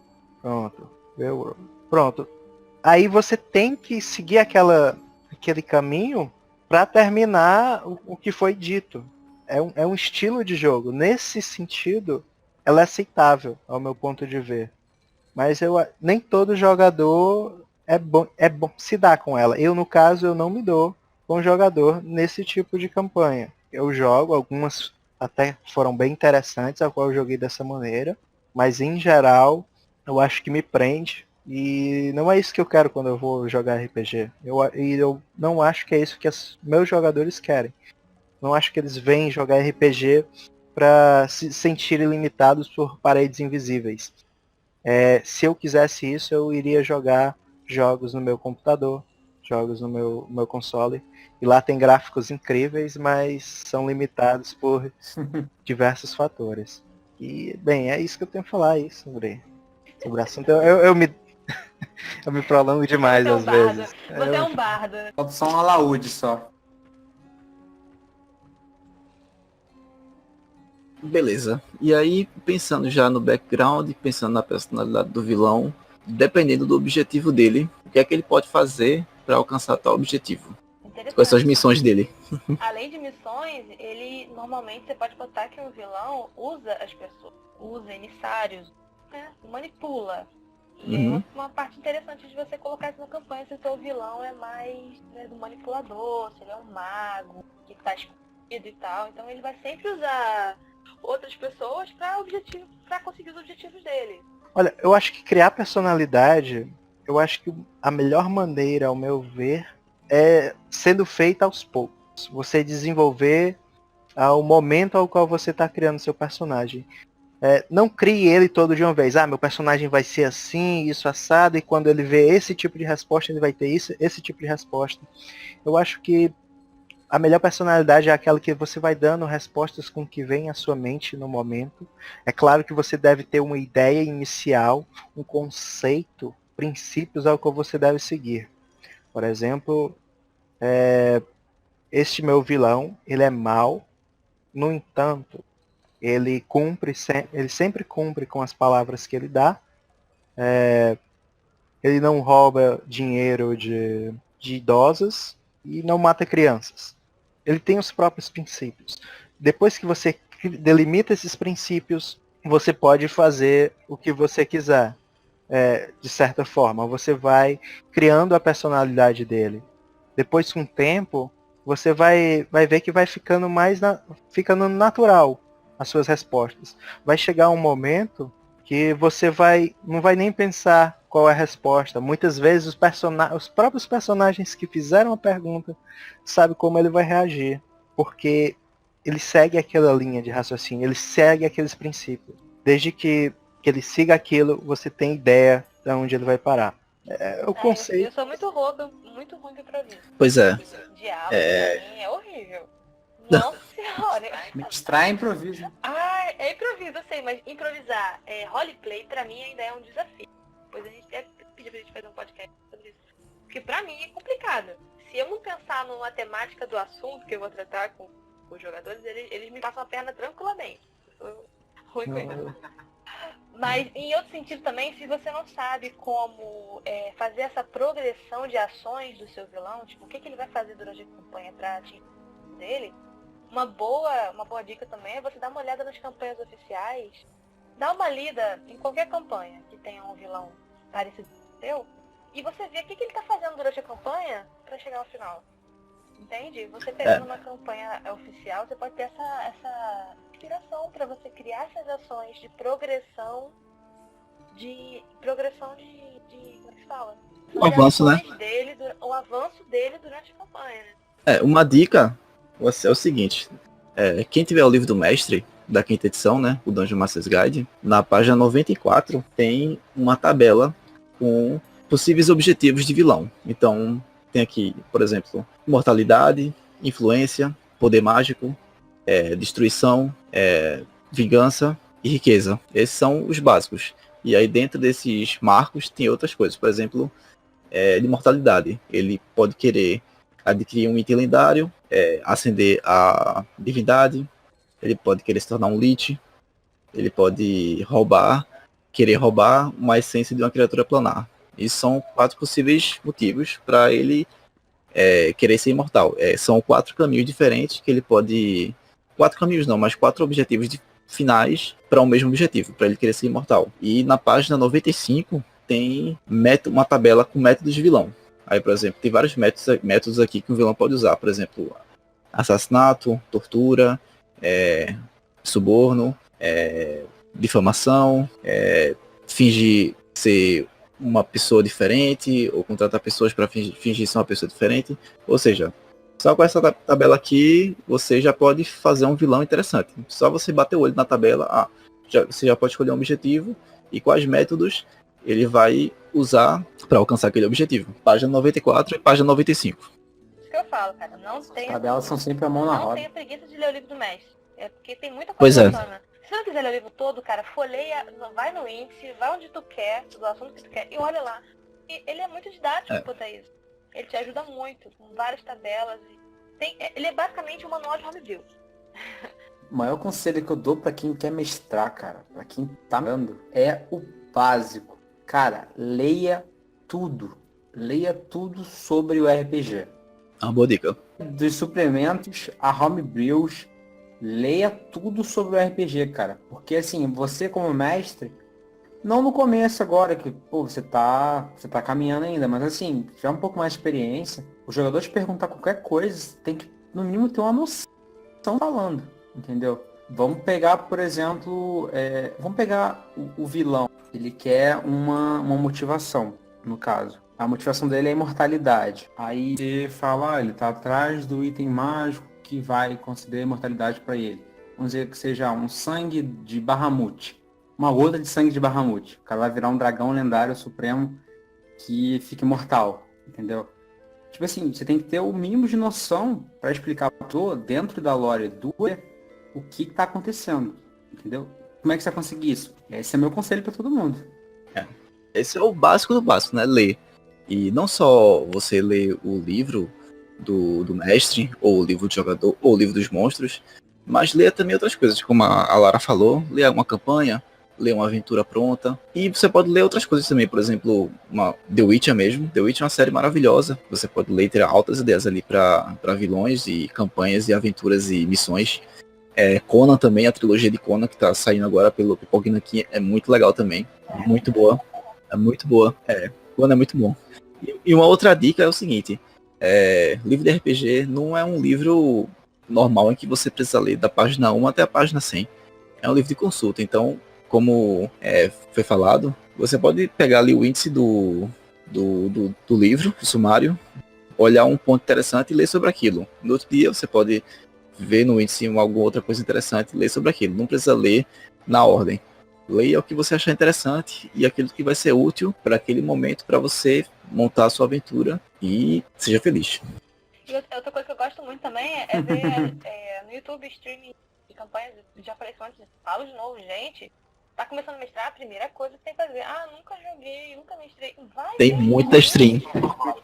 Pronto. Aí você tem que seguir aquele caminho para terminar o que foi dito. É um estilo de jogo. Nesse sentido, ela é aceitável, ao meu ponto de ver. Mas nem todo jogador é bom se dar com ela. Eu, no caso, eu não me dou com jogador nesse tipo de campanha. eu jogo, algumas até foram bem interessantes, a qual eu joguei dessa maneira, mas em geral eu acho que me prende e não é isso que eu quero quando eu vou jogar RPG. Eu não acho que é isso que os meus jogadores querem. Não acho que eles vêm jogar RPG para se sentirem limitados por paredes invisíveis. Se eu quisesse isso, eu iria jogar jogos no meu computador, jogos no meu console. E lá tem gráficos incríveis, mas são limitados por diversos fatores. E, bem, é isso que eu tenho a falar aí sobre o assunto. Eu me, eu me prolongo demais Você é um às bardo. vezes. Você é um bardo. Falta só um alaúde só. Beleza. E aí, pensando já no background, pensando na personalidade do vilão, dependendo do objetivo dele, o que é que ele pode fazer para alcançar tal objetivo? Quais são as Interessante. missões dele? Além de missões, ele normalmente você pode botar que o vilão usa as pessoas, usa emissários, né? Manipula. E Uhum. é uma parte interessante de você colocar isso na campanha, se o seu vilão é mais, né, do manipulador, se ele é um mago, que tá escondido e tal. Então ele vai sempre usar outras pessoas para conseguir os objetivos dele. Olha, eu acho que criar personalidade, eu acho que a melhor maneira, ao meu ver, é sendo feita aos poucos. Você desenvolver ao momento ao qual você está criando seu personagem. Não crie ele todo de uma vez. Meu personagem vai ser assim, isso assado, e quando ele vê esse tipo de resposta, ele vai ter esse tipo de resposta. Eu acho que a melhor personalidade é aquela que você vai dando respostas com o que vem à sua mente no momento. É claro que você deve ter uma ideia inicial, um conceito, princípios ao qual você deve seguir. Por exemplo, este meu vilão, ele é mau, no entanto, ele sempre cumpre com as palavras que ele dá. Ele não rouba dinheiro de idosas e não mata crianças. Ele tem os próprios princípios. Depois que você delimita esses princípios, você pode fazer o que você quiser. De certa forma, você vai criando a personalidade dele. Depois, com o tempo, você vai ver que vai ficando ficando natural as suas respostas. Vai chegar um momento que você não vai nem pensar qual é a resposta. Muitas vezes os próprios personagens que fizeram a pergunta sabem como ele vai reagir, porque ele segue aquela linha de raciocínio, ele segue aqueles princípios. Desde que ele siga aquilo, você tem ideia de onde ele vai parar. O conceito. Eu sou muito ruim com improviso. Pois é. Diabo, pra mim é horrível. Nossa senhora. Mestrar improviso. É improviso, eu sei, mas improvisar roleplay pra mim ainda é um desafio. Depois a gente deve pedir pra gente fazer um podcast sobre isso. Porque pra mim é complicado. Se eu não pensar numa temática do assunto que eu vou tratar com os jogadores, eles me passam a perna tranquilamente. Eu sou ruim com isso. Mas em outro sentido também, se você não sabe como fazer essa progressão de ações do seu vilão, tipo, o que ele vai fazer durante a campanha pra atingir dele, uma boa dica também é você dar uma olhada nas campanhas oficiais, dar uma lida em qualquer campanha que tenha um vilão parecido com o seu, e você ver o que ele tá fazendo durante a campanha pra chegar ao final. Entende? Você pegando uma campanha oficial, você pode ter essa inspiração para você criar essas ações de progressão como é que se fala? O avanço, né? O avanço dele durante a campanha, né? Uma dica é o seguinte. Quem tiver o livro do mestre, da quinta edição, né? O Dungeon Master's Guide, na página 94 tem uma tabela com possíveis objetivos de vilão. Então, tem aqui, por exemplo, imortalidade, influência, poder mágico, destruição, vingança e riqueza. Esses são os básicos. E aí dentro desses marcos tem outras coisas. Por exemplo, de imortalidade. Ele pode querer adquirir um item lendário, ascender a divindade, ele pode querer se tornar um lich, ele pode querer roubar uma essência de uma criatura planar. Isso são 4 possíveis motivos para ele querer ser imortal. São 4 caminhos diferentes que ele pode... 4 caminhos não, mas 4 objetivos finais para o mesmo objetivo, para ele querer ser imortal. E na página 95 tem uma tabela com métodos de vilão. Aí, por exemplo, tem vários métodos aqui que um vilão pode usar. Por exemplo, assassinato, tortura, suborno, difamação, fingir ser uma pessoa diferente, ou contratar pessoas para fingir ser uma pessoa diferente. Ou seja, só com essa tabela aqui, você já pode fazer um vilão interessante. Só você bater o olho na tabela, você já pode escolher um objetivo e quais métodos ele vai usar para alcançar aquele objetivo. Página 94 e página 95. Isso que eu falo, cara. Não As tenha, tabelas são sempre a mão na não roda. tenha preguiça de ler o livro do mestre. É porque tem muita Pois coisa é. bacana. Se você não quiser ler o livro todo, cara, folheia, vai no índice, vai onde tu quer, do assunto que tu quer, e olha lá. E ele é muito didático quanto a isso. Ele te ajuda muito, com várias tabelas. Ele é basicamente um manual de homebrew. O maior conselho que eu dou pra quem quer mestrar, cara, pra quem tá dando, é o básico. Cara, leia tudo. Leia tudo sobre o RPG. É uma boa dica. Dos suplementos a homebrews, leia tudo sobre o RPG, cara. Porque assim, você como mestre, não no começo agora, que pô, você tá caminhando ainda, mas assim, já um pouco mais de experiência, o jogador te perguntar qualquer coisa, tem que, no mínimo, ter uma noção falando, entendeu? Vamos pegar, por exemplo, vamos pegar o vilão. Ele quer uma motivação, no caso. A motivação dele é a imortalidade. Aí você fala, ele tá atrás do item mágico que vai conceder imortalidade para ele. Vamos dizer que seja um sangue de Bahamut. Uma gota de sangue de Bahamut. O cara vai virar um dragão lendário supremo que fica imortal, entendeu? Tipo assim, você tem que ter o mínimo de noção para explicar dentro da lore do o que tá acontecendo, entendeu? Como é que você vai conseguir isso? Esse é meu conselho para todo mundo. Esse é o básico do básico, né? Ler. E não só você ler o livro do mestre, ou o livro do jogador, ou o livro dos monstros, mas ler também outras coisas, como a Lara falou, ler uma campanha, ler uma aventura pronta. E você pode ler outras coisas também, por exemplo, The Witcher mesmo. The Witcher é uma série maravilhosa. Você pode ler e ter altas ideias ali para vilões e campanhas e aventuras e missões. Conan também, a trilogia de Conan que tá saindo agora pelo Pipoquinho aqui, é muito legal também. Muito boa. É muito boa. Conan é muito bom. E uma outra dica é o seguinte, livro de RPG não é um livro normal em que você precisa ler da página 1 até a página 100. É um livro de consulta, então, como foi falado, você pode pegar ali o índice do livro, o sumário, olhar um ponto interessante e ler sobre aquilo. No outro dia você pode ver no índice alguma outra coisa interessante e ler sobre aquilo. Não precisa ler na ordem. Leia o que você achar interessante e aquilo que vai ser útil para aquele momento para você montar a sua aventura e seja feliz. E outra coisa que eu gosto muito também é ver no YouTube streaming de campanhas. Já falei isso antes, falo de novo, gente. Tá começando a mestrar, a primeira coisa que tem que fazer. Nunca joguei, nunca mestrei. Tem muita stream.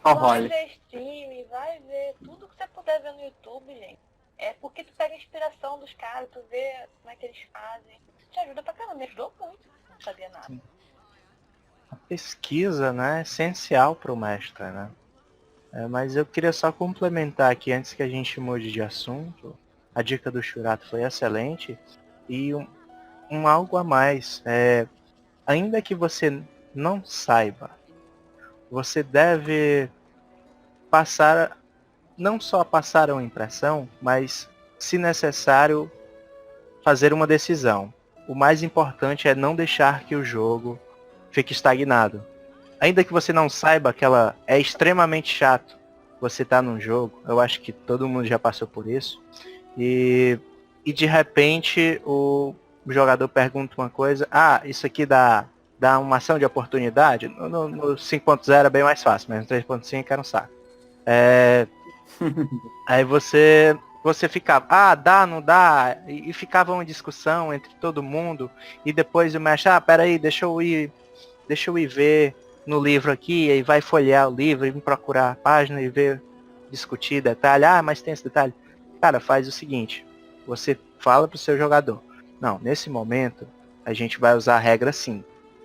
Vai ver stream, vai ver tudo que você puder ver no YouTube, gente. É porque tu pega a inspiração dos caras, tu vê como é que eles fazem. Isso te ajuda pra caramba, me ajudou muito. Não sabia nada. A pesquisa, né, é essencial para o mestre, né? Mas eu queria só complementar aqui, antes que a gente mude de assunto, a dica do Churato foi excelente, e um algo a mais, ainda que você não saiba, você deve não só passar uma impressão, mas, se necessário, fazer uma decisão. O mais importante é não deixar que o jogo fique estagnado. Ainda que você não saiba que é extremamente chato você tá num jogo, eu acho que todo mundo já passou por isso, e de repente o jogador pergunta uma coisa, isso aqui dá uma ação de oportunidade? No 5.0 é bem mais fácil, mas no 3.5 era um saco. Aí você ficava, dá, não dá, e ficava uma discussão entre todo mundo, e depois o mestre, peraí, deixa eu ir ver no livro aqui, e vai folhear o livro, e procurar a página e ver, discutir detalhe, mas tem esse detalhe. Cara, faz o seguinte, você fala pro seu jogador, não, nesse momento, a gente vai usar a regra assim,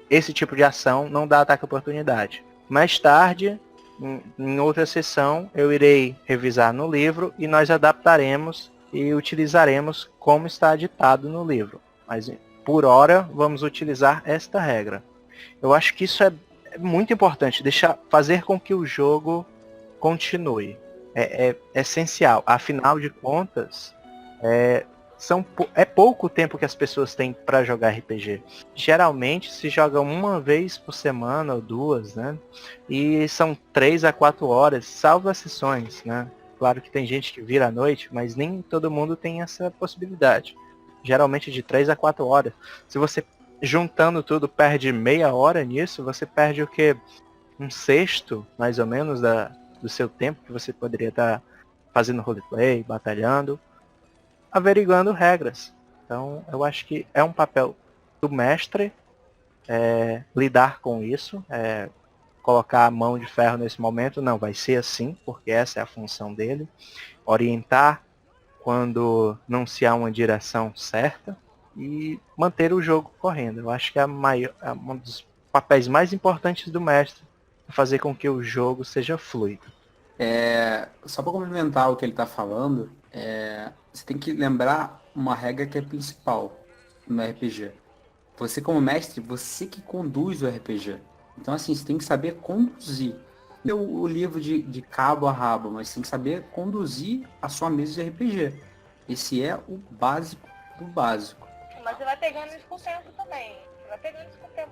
esse tipo de ação não dá ataque à oportunidade. Mais tarde, em outra sessão, eu irei revisar no livro e nós adaptaremos e utilizaremos como está ditado no livro. Mas, por hora, vamos utilizar esta regra. Eu acho que isso é muito importante, fazer com que o jogo continue. é essencial. Afinal de contas, é pouco tempo que as pessoas têm para jogar RPG. Geralmente se joga uma vez por semana ou duas, né? E são 3 a 4 horas, salvo as sessões, né? Claro que tem gente que vira à noite, mas nem todo mundo tem essa possibilidade. Geralmente de 3 a 4 horas. Se você juntando tudo perde meia hora nisso, você perde o quê? Um sexto, mais ou menos, do seu tempo que você poderia estar fazendo roleplay, batalhando, averiguando regras. Então, eu acho que é um papel do mestre lidar com isso, colocar a mão de ferro nesse momento, não, vai ser assim, porque essa é a função dele, orientar quando não se há uma direção certa e manter o jogo correndo. Eu acho que é um dos papéis mais importantes do mestre, fazer com que o jogo seja fluido. Só para complementar o que ele está falando, você tem que lembrar uma regra que é principal no RPG. Você como mestre, você que conduz o RPG. Então assim, você tem que saber conduzir. Não o livro de cabo a rabo, mas você tem que saber conduzir a sua mesa de RPG. Esse é o básico do básico. Mas você vai pegando isso com o tempo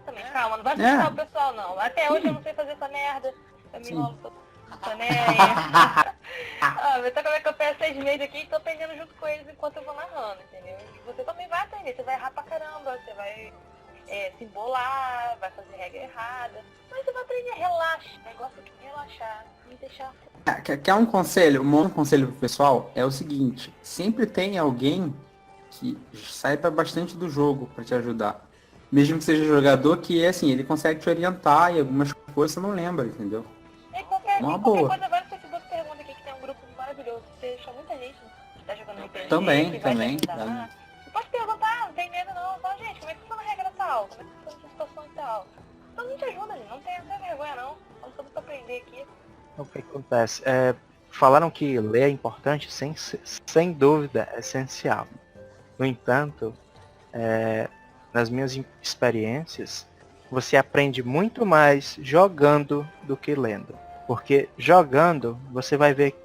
também. Calma, não vai assustar o pessoal, não. Até hoje eu não sei fazer essa merda. Eu me enrolo toda, né? Eu tô com a minha campanha 6 meses aqui e tô aprendendo junto com eles enquanto eu vou narrando, entendeu? E você também vai aprender. Você vai errar pra caramba. Você vai se embolar, vai fazer regra errada. Mas você vai aprender, relaxa. O negócio é relaxar, não deixar... Quer um conselho? Um conselho pro pessoal é o seguinte. Sempre tem alguém que saiba bastante do jogo pra te ajudar. Mesmo que seja jogador, que assim, ele consegue te orientar e algumas coisas você não lembra, entendeu? Qualquer coisa vai no Facebook, pergunta aqui que tem um grupo maravilhoso. Você chama muita gente que tá jogando RPG. Também. Você pode perguntar, não tem medo não. Fala, gente, como é que funciona a regra tal? Como é que funciona a situação e tal? Então não te ajuda, gente. Não tem vergonha não. Vamos tudo pra aprender aqui. O que acontece? Falaram que ler é importante, sem dúvida, é essencial. No entanto, nas minhas experiências, você aprende muito mais jogando do que lendo. Porque jogando, você vai ver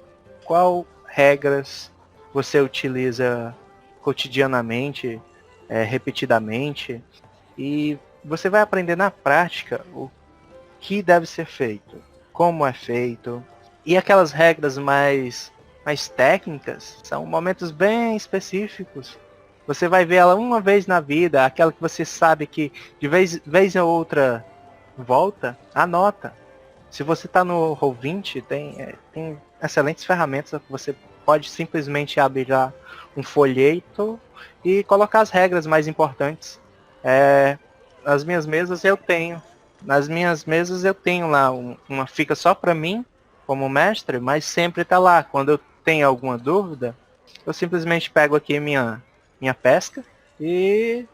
qual regras você utiliza cotidianamente, repetidamente, e você vai aprender na prática o que deve ser feito, como é feito, e aquelas regras mais técnicas são momentos bem específicos. Você vai ver ela uma vez na vida, aquela que você sabe que de vez ou outra volta, anota. Se você está no Roll20, tem excelentes ferramentas que você pode simplesmente abrir lá um folheto e colocar as regras mais importantes. Nas minhas mesas eu tenho. Nas minhas mesas eu tenho lá uma fica só para mim, como mestre, mas sempre está lá. Quando eu tenho alguma dúvida, eu simplesmente pego aqui minha pesca e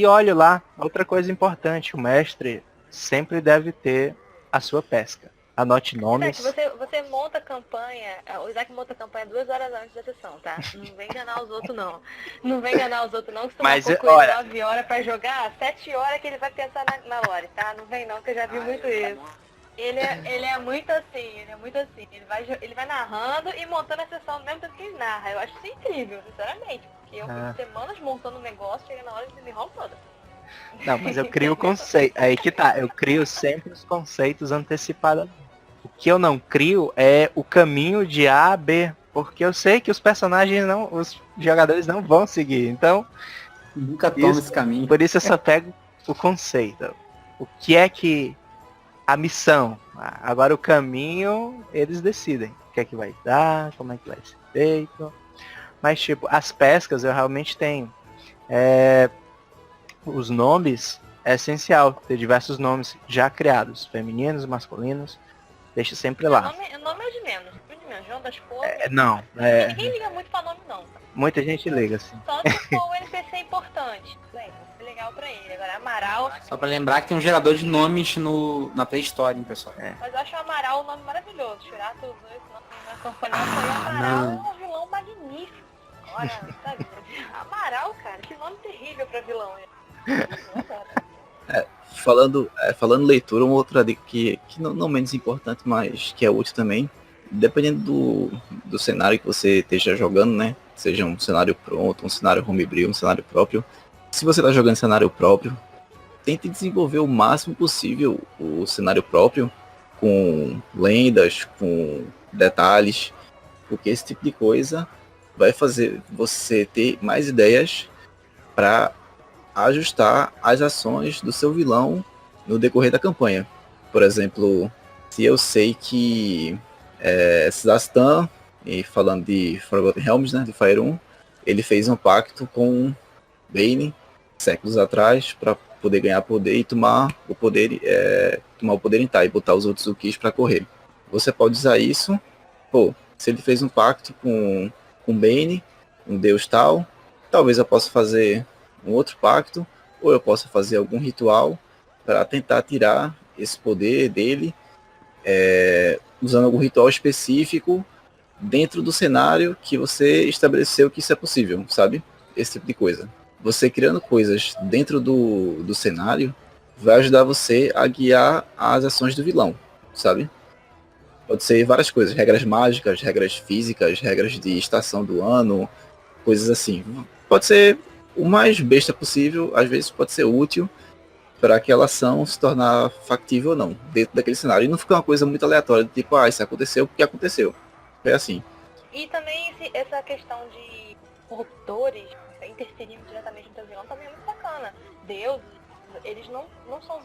olho lá. Outra coisa importante, o mestre sempre deve ter a sua pesca. Anote nomes. Isaac, você monta a campanha, o Isaac monta a campanha 2 horas antes da sessão, tá? Não vem enganar os outros não. Não vem enganar os outros não, que Mas, você com ele 9 horas pra jogar, 7 horas que ele vai pensar na lore, tá? Não vem não, que eu já vi muito isso. Ele é muito assim, Ele vai narrando e montando a sessão ao mesmo tempo que ele narra. Eu acho isso incrível, sinceramente. Porque eu fico semanas montando um negócio, chega na hora e me enrolo toda. Não, mas eu crio o conceito. Aí que tá, eu crio sempre os conceitos antecipadamente. O que eu não crio é o caminho de A a B. Porque eu sei que os jogadores não vão seguir. Então, nunca toma esse caminho. Por isso eu só pego o conceito. O que é que... A missão. Agora o caminho, eles decidem. O que é que vai dar, como é que vai ser feito. Mas tipo, as pescas eu realmente tenho. Os nomes é essencial. Ter diversos nomes já criados. Femininos, masculinos. Deixa sempre lá. O nome é de menos. João das Flores. Não. Ninguém liga muito pra nome não. Muita gente liga, assim. Só se for o NPC importante. Vai ser legal pra ele. Agora Amaral. Só pra lembrar que tem um gerador de nomes na Play Store, hein, pessoal. Mas eu acho o Amaral um nome maravilhoso. Churato usou esse nome na campanha. Amaral é um vilão magnífico. Olha, sabe? Amaral, cara, que nome terrível pra vilão. Falando leitura, uma outra dica que não menos importante, mas que é útil também, dependendo do cenário que você esteja jogando, né? Seja um cenário pronto, um cenário homebrew, um cenário próprio. Se você está jogando cenário próprio, tente desenvolver o máximo possível o cenário próprio, com lendas, com detalhes, porque esse tipo de coisa vai fazer você ter mais ideias para ajustar as ações do seu vilão no decorrer da campanha. Por exemplo, se eu sei que Zastan, e falando de Forgotten Realms, né, de Fire 1, ele fez um pacto com Bane séculos atrás para poder ganhar poder e tomar o poder em Tai e botar os outros Ukis para correr. Você pode usar isso, se ele fez um pacto com Bane, um deus tal, talvez eu possa fazer um outro pacto, ou eu possa fazer algum ritual para tentar tirar esse poder dele, usando algum ritual específico dentro do cenário que você estabeleceu que isso é possível, sabe? Esse tipo de coisa. Você criando coisas dentro do cenário vai ajudar você a guiar as ações do vilão, sabe? Pode ser várias coisas, regras mágicas, regras físicas, regras de estação do ano, coisas assim. Pode ser o mais besta possível, às vezes pode ser útil para aquela ação se tornar factível ou não, dentro daquele cenário. E não ficar uma coisa muito aleatória, tipo, isso aconteceu porque aconteceu. É assim. E também essa questão de corruptores interferindo diretamente no teu vilão também é muito bacana. Deuses, eles não são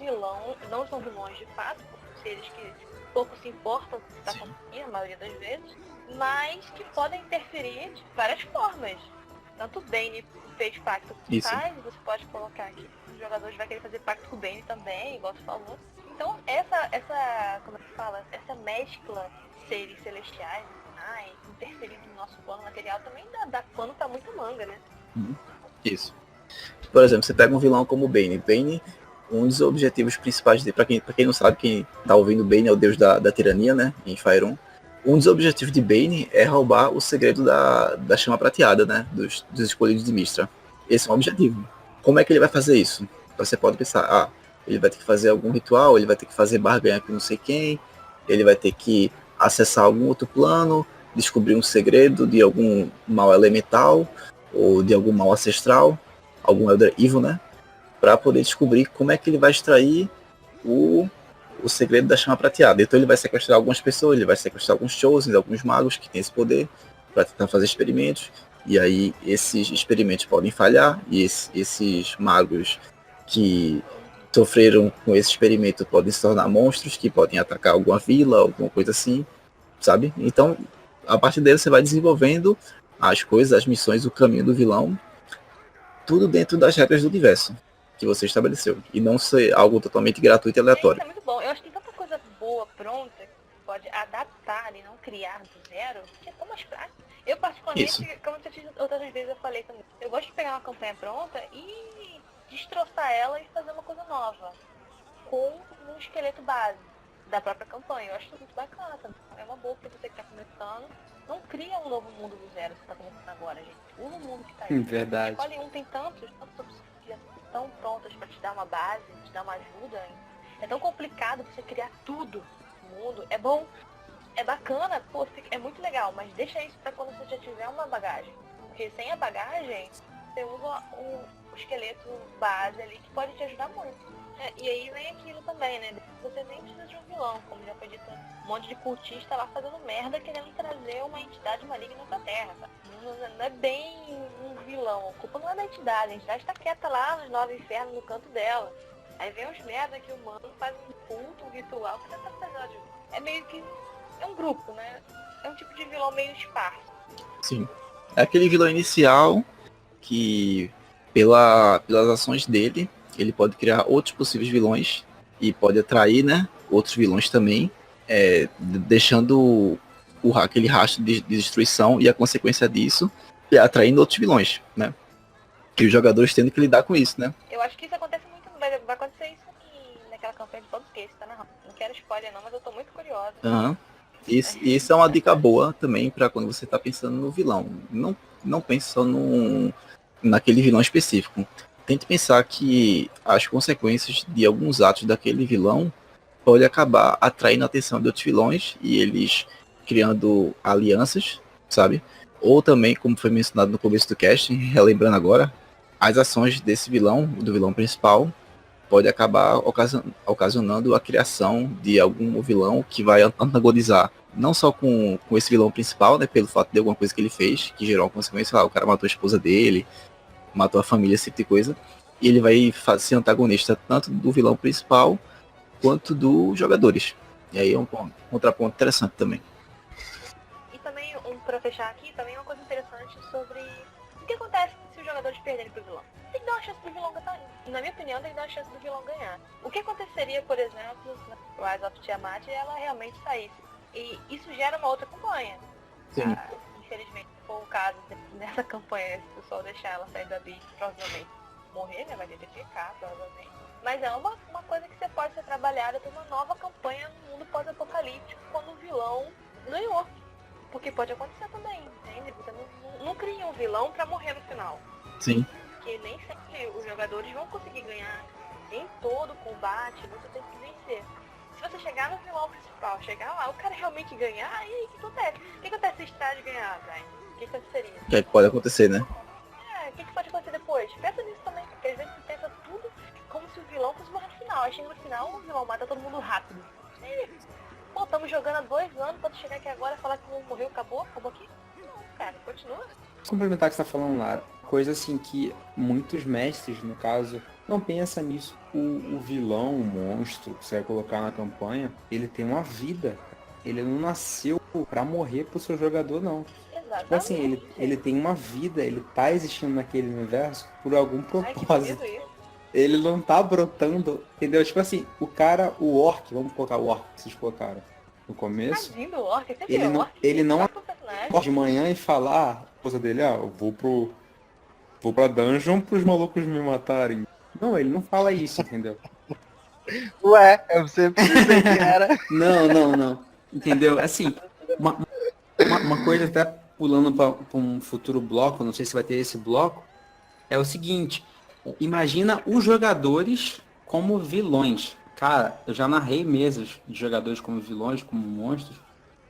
não são vilões de fato, seres que pouco se importam com o que está acontecendo, a maioria das vezes, mas que podem interferir de várias formas. Tanto o Bane fez pacto com o Tai, você pode colocar aqui. Os jogadores vão querer fazer pacto com o Bane também, igual você falou. Então como é que fala? Essa mescla de seres celestiais interferindo no nosso plano material também dá pano pra muita manga, né? Isso. Por exemplo, você pega um vilão como o Bane. Bane, um dos objetivos principais dele, pra quem não sabe, quem tá ouvindo, Bane é o deus da tirania, né? Em Fire 1. Um dos objetivos de Bane é roubar o segredo da chama prateada, né? Dos escolhidos de Mystra. Esse é um objetivo. Como é que ele vai fazer isso? Você pode pensar, ele vai ter que fazer algum ritual, ele vai ter que fazer barganha com não sei quem, ele vai ter que acessar algum outro plano, descobrir um segredo de algum mal elemental, ou de algum mal ancestral, algum Elder Evil, né? Para poder descobrir como é que ele vai extrair o segredo da chama prateada. Então ele vai sequestrar algumas pessoas, ele vai sequestrar alguns Chosen, alguns magos que têm esse poder, para tentar fazer experimentos. E aí esses experimentos podem falhar, e esses magos que sofreram com esse experimento podem se tornar monstros, que podem atacar alguma vila, alguma coisa assim, sabe? Então, a partir dele você vai desenvolvendo as coisas, as missões, o caminho do vilão, tudo dentro das regras do universo que você estabeleceu. E não ser algo totalmente gratuito e aleatório. Isso é muito bom. Eu acho que tem tanta coisa boa, pronta, que você pode adaptar e não criar do zero, que é tão mais prático. Eu, particularmente, como eu disse outras vezes, eu falei também, eu gosto de pegar uma campanha pronta e destroçar ela e fazer uma coisa nova, com um esqueleto base da própria campanha. Eu acho isso muito bacana também. É uma boa pra você que tá começando. Não cria um novo mundo do zero, você tá começando agora, gente. Usa o mundo que tá aí. Verdade. Escolhe um, tem tantas opções que estão prontas pra te dar uma base, te dar uma ajuda. Hein? É tão complicado você criar tudo no mundo. É bom, é bacana, é muito legal, mas deixa isso pra quando você já tiver uma bagagem. Porque sem a bagagem, você usa o esqueleto base ali que pode te ajudar muito. E aí vem aquilo também, né? Você nem precisa de um vilão, como já foi dito, um monte de cultista lá fazendo merda, querendo trazer uma entidade maligna pra Terra, sabe? Não é bem um vilão, a culpa não é da entidade, a entidade tá quieta lá nos 9 infernos, no canto dela. Aí vem uns merda que o humano faz um culto, um ritual, que tenta fazer. É meio que, é um grupo, né? É um tipo de vilão meio esparso. Sim. É aquele vilão inicial que, pelas ações dele, ele pode criar outros possíveis vilões e pode atrair, né, outros vilões também, deixando aquele rastro de destruição e a consequência disso é atraindo outros vilões, né? E os jogadores tendo que lidar com isso, né? Eu acho que isso acontece muito, vai acontecer isso naquela campanha de Baldur's Gate, tá narrando. Não quero spoiler não, mas eu tô muito curiosa. Isso é uma dica boa também para quando você tá pensando no vilão. Não pense só naquele vilão específico. Tente pensar que as consequências de alguns atos daquele vilão pode acabar atraindo a atenção de outros vilões e eles criando alianças, sabe? Ou também, como foi mencionado no começo do cast, relembrando agora, as ações desse vilão, do vilão principal, pode acabar ocasionando a criação de algum vilão que vai antagonizar não só com esse vilão principal, né, pelo fato de alguma coisa que ele fez, que gerou uma consequência, lá, o cara matou a esposa dele, matou a família, esse tipo de coisa, e ele vai ser antagonista tanto do vilão principal quanto dos jogadores. E aí é um contraponto interessante também. E também, pra fechar aqui, também uma coisa interessante sobre o que acontece se os jogadores perderem pro vilão. Tem que dar uma chance do vilão ganhar. Na minha opinião, tem que dar uma chance do vilão ganhar. O que aconteceria, por exemplo, se Rise of Tiamat ela realmente saísse? E isso gera uma outra campanha. Sim. Infelizmente, se for o caso nessa campanha, se o pessoal deixar ela sair da Beast, provavelmente morrer, né? Vai ter que ficar, provavelmente. Mas é uma coisa que você pode ser trabalhada para uma nova campanha no mundo pós-apocalíptico, quando o vilão ganhou. Porque pode acontecer também, entende? Você não cria um vilão pra morrer no final. Sim. Porque nem sempre os jogadores vão conseguir ganhar em todo o combate, você tem que vencer. Se você chegar no vilão principal, chegar lá, o cara realmente ganhar, e aí o que acontece? O que acontece se Strade ganhar, Brian? O que aconteceria? Que pode acontecer, né? O que pode acontecer depois? Pensa nisso também, porque às vezes você pensa tudo como se o vilão fosse morrer no final. Aí chega no final, o vilão mata todo mundo rápido. E, pô, estamos jogando há 2 anos, quando chegar aqui agora falar que o mundo morreu, acabou aqui? Não, cara, continua. Complementar o que você tá falando, Lara. Coisa assim que muitos mestres, no caso, não pensam nisso. O vilão, o monstro que você vai colocar na campanha, ele tem uma vida. Ele não nasceu pra morrer pro seu jogador, não. Exatamente. Tipo assim, ele tem uma vida, ele tá existindo naquele universo por algum Ai, que propósito. bonito isso. Ele não tá brotando, entendeu? Tipo assim, o cara, o orc, vamos colocar o orc que vocês colocaram no começo, Tadinho do orc, sempre ele é não- orc, ele não- só pro personagem. de manhã e falar, a esposa dele, eu vou pra dungeon pros malucos me matarem. Não, ele não fala isso, entendeu? Ué, eu sempre pensei que era. Não. Entendeu? Assim, uma coisa até pulando pra um futuro bloco, não sei se vai ter esse bloco, é o seguinte, imagina os jogadores como vilões. Cara, eu já narrei mesas de jogadores como vilões, como monstros.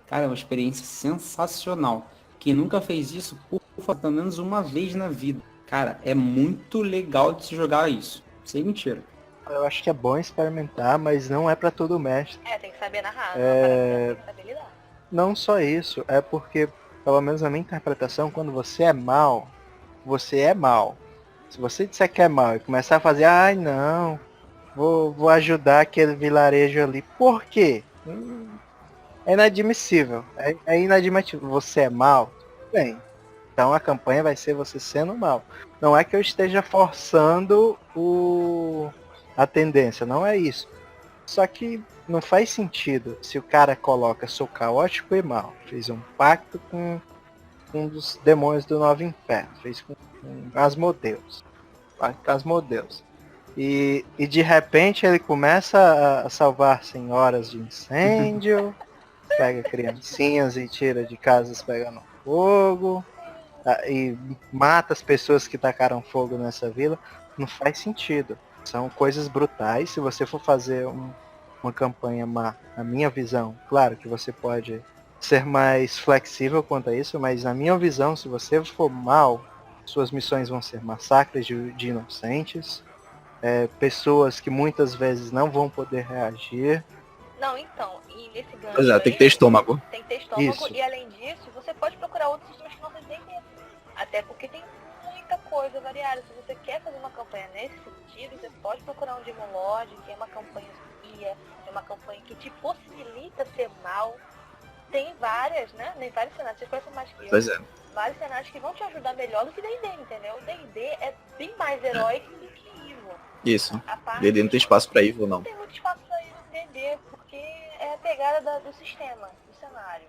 Cara, é uma experiência sensacional. Quem nunca fez isso, por favor, pelo menos uma vez na vida. Cara, é muito legal de se jogar isso. Sem mentira. Eu acho que é bom experimentar, mas não é pra todo mestre. Tem que saber narrar, tem que saber lidar. Não só isso, é porque, pelo menos na minha interpretação, quando você é mal, você é mal. Se você disser que é mal e começar a fazer, ai não, vou ajudar aquele vilarejo ali. Por quê? É inadmissível. É inadmissível. Você é mal? Bem, então a campanha vai ser você sendo mal. Não é que eu esteja forçando a tendência, não é isso. Só que não faz sentido se o cara coloca sou caótico e mal. Fez um pacto com um dos demônios do Novo Inferno. Fez com Asmodeus. Pacto com Asmodeus. E de repente ele começa a salvar senhoras de incêndio, pega criancinhas e tira de casas pegando fogo, e mata as pessoas que tacaram fogo nessa vila. Não faz sentido. São coisas brutais. Se você for fazer uma campanha má, na minha visão, claro que você pode ser mais flexível quanto a isso, mas na minha visão, se você for mal, suas missões vão ser massacres de inocentes, pessoas que muitas vezes não vão poder reagir. Não, então, e nesse gancho Pois é, tem aí, que ter estômago. tem que ter estômago, Isso. e além disso, você pode procurar outros sistemas que não tem D&D. Até porque tem muita coisa variada. Se você quer fazer uma campanha nesse sentido, você pode procurar um Demon Lord, que é uma campanha guia, é uma campanha que te possibilita ser mal. Tem várias, né? Nem vários cenários, vocês conhecem mais que eu. Pois é. Vários cenários que vão te ajudar melhor do que D&D, entendeu? O D&D é bem mais heróico do que Evil. Isso. A parte D&D não tem espaço pra Evil, não não. tem muito espaço pra ir no D&D, porque é a pegada do sistema, do cenário.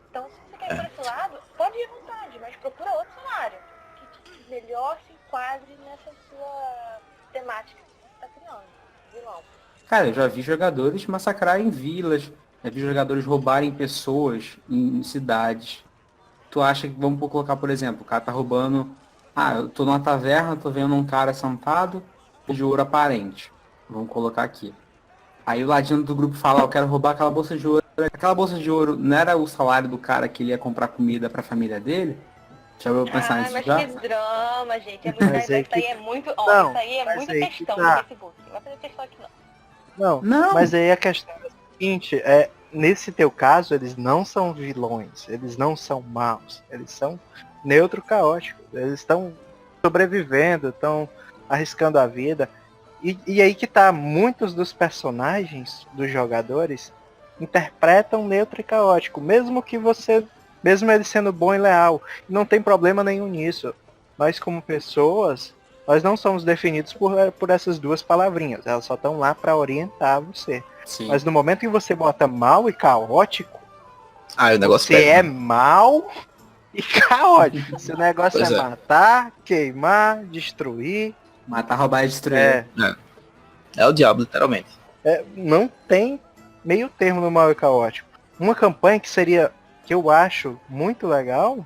Então, se você quer ir por esse lado, pode ir à vontade, mas procura outro cenário que melhor se enquadre nessa sua temática que você está criando, vilão. Cara, eu já vi jogadores massacrarem vilas, já vi jogadores roubarem pessoas em cidades. Tu acha que, vamos colocar, por exemplo, o cara tá roubando... eu tô numa taverna, tô vendo um cara sentado de ouro aparente. Vamos colocar aqui. Aí o ladino do grupo fala, eu quero roubar aquela bolsa de ouro Aquela bolsa de ouro não era o salário do cara que ele ia comprar comida pra família dele? Já vou pensar Ah, nisso mas já? que drama, gente. É Mas muito, aí isso aí que- é muito. Ó, Não, isso aí é mas muito aí que textão tá. no Facebook. Não vai fazer textão aqui não. Não, Não. mas aí a questão é a seguinte, nesse teu caso, eles não são vilões, eles não são maus, eles são neutro caóticos, eles estão sobrevivendo, estão arriscando a vida. E aí que tá, muitos dos personagens dos jogadores interpretam neutro e caótico, mesmo ele sendo bom e leal, não tem problema nenhum nisso. Nós como pessoas, nós não somos definidos por essas duas palavrinhas, elas só estão lá para orientar você. Sim. Mas no momento que você bota mal e caótico, Ah, o negócio você pega, é né? mal e caótico. Se o negócio Pois é é. matar, queimar, destruir, Matar, roubar e destruir. é, É o diabo, literalmente. não tem meio termo no mal e caótico. Uma campanha que eu acho muito legal,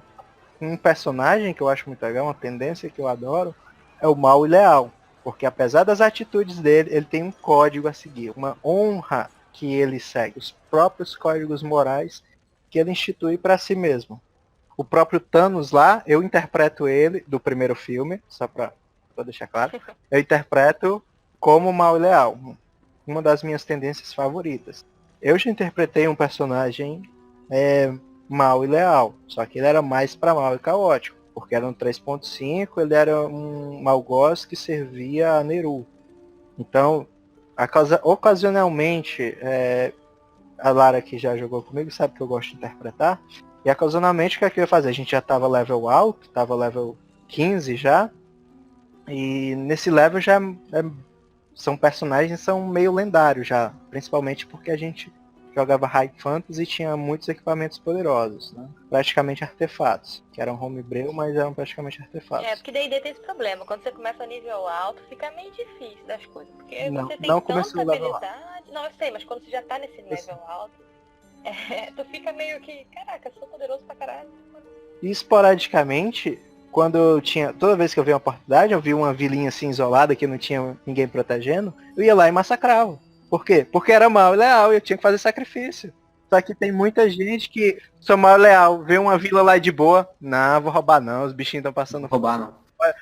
um personagem que eu acho muito legal, uma tendência que eu adoro, é o mal e leal. Porque apesar das atitudes dele, ele tem um código a seguir, uma honra que ele segue, os próprios códigos morais que ele institui para si mesmo. O próprio Thanos lá, eu interpreto ele, do primeiro filme, só pra deixar claro, eu interpreto como mal e leal. Uma das minhas tendências favoritas. Eu já interpretei um personagem mal e leal, só que ele era mais para mal e caótico, porque era um 3.5, ele era um algoz que servia a Neru. Então, ocasionalmente, a Lara que já jogou comigo sabe que eu gosto de interpretar, e ocasionalmente o que é que eu ia fazer? A gente já tava level alto, tava level 15 já, e nesse level já são personagens são meio lendários já, principalmente porque a gente jogava High Fantasy e tinha muitos equipamentos poderosos, né? Praticamente artefatos, que eram homebrew, mas eram praticamente artefatos. É, porque D&D tem esse problema. Quando você começa a nível alto, fica meio difícil das coisas. Porque Não- você tem não tanta começou o level habilidade. Não, eu sei, mas quando você já tá nesse level alto, tu fica meio que, caraca, eu sou poderoso pra caralho. E esporadicamente, toda vez que eu vi uma oportunidade, eu vi uma vilinha assim isolada que não tinha ninguém protegendo, eu ia lá e massacrava. Por quê? Porque era mal e leal e eu tinha que fazer sacrifício. Só que tem muita gente que sou mal e leal, vê uma vila lá de boa, não, vou roubar não, os bichinhos estão passando fome. Roubar não.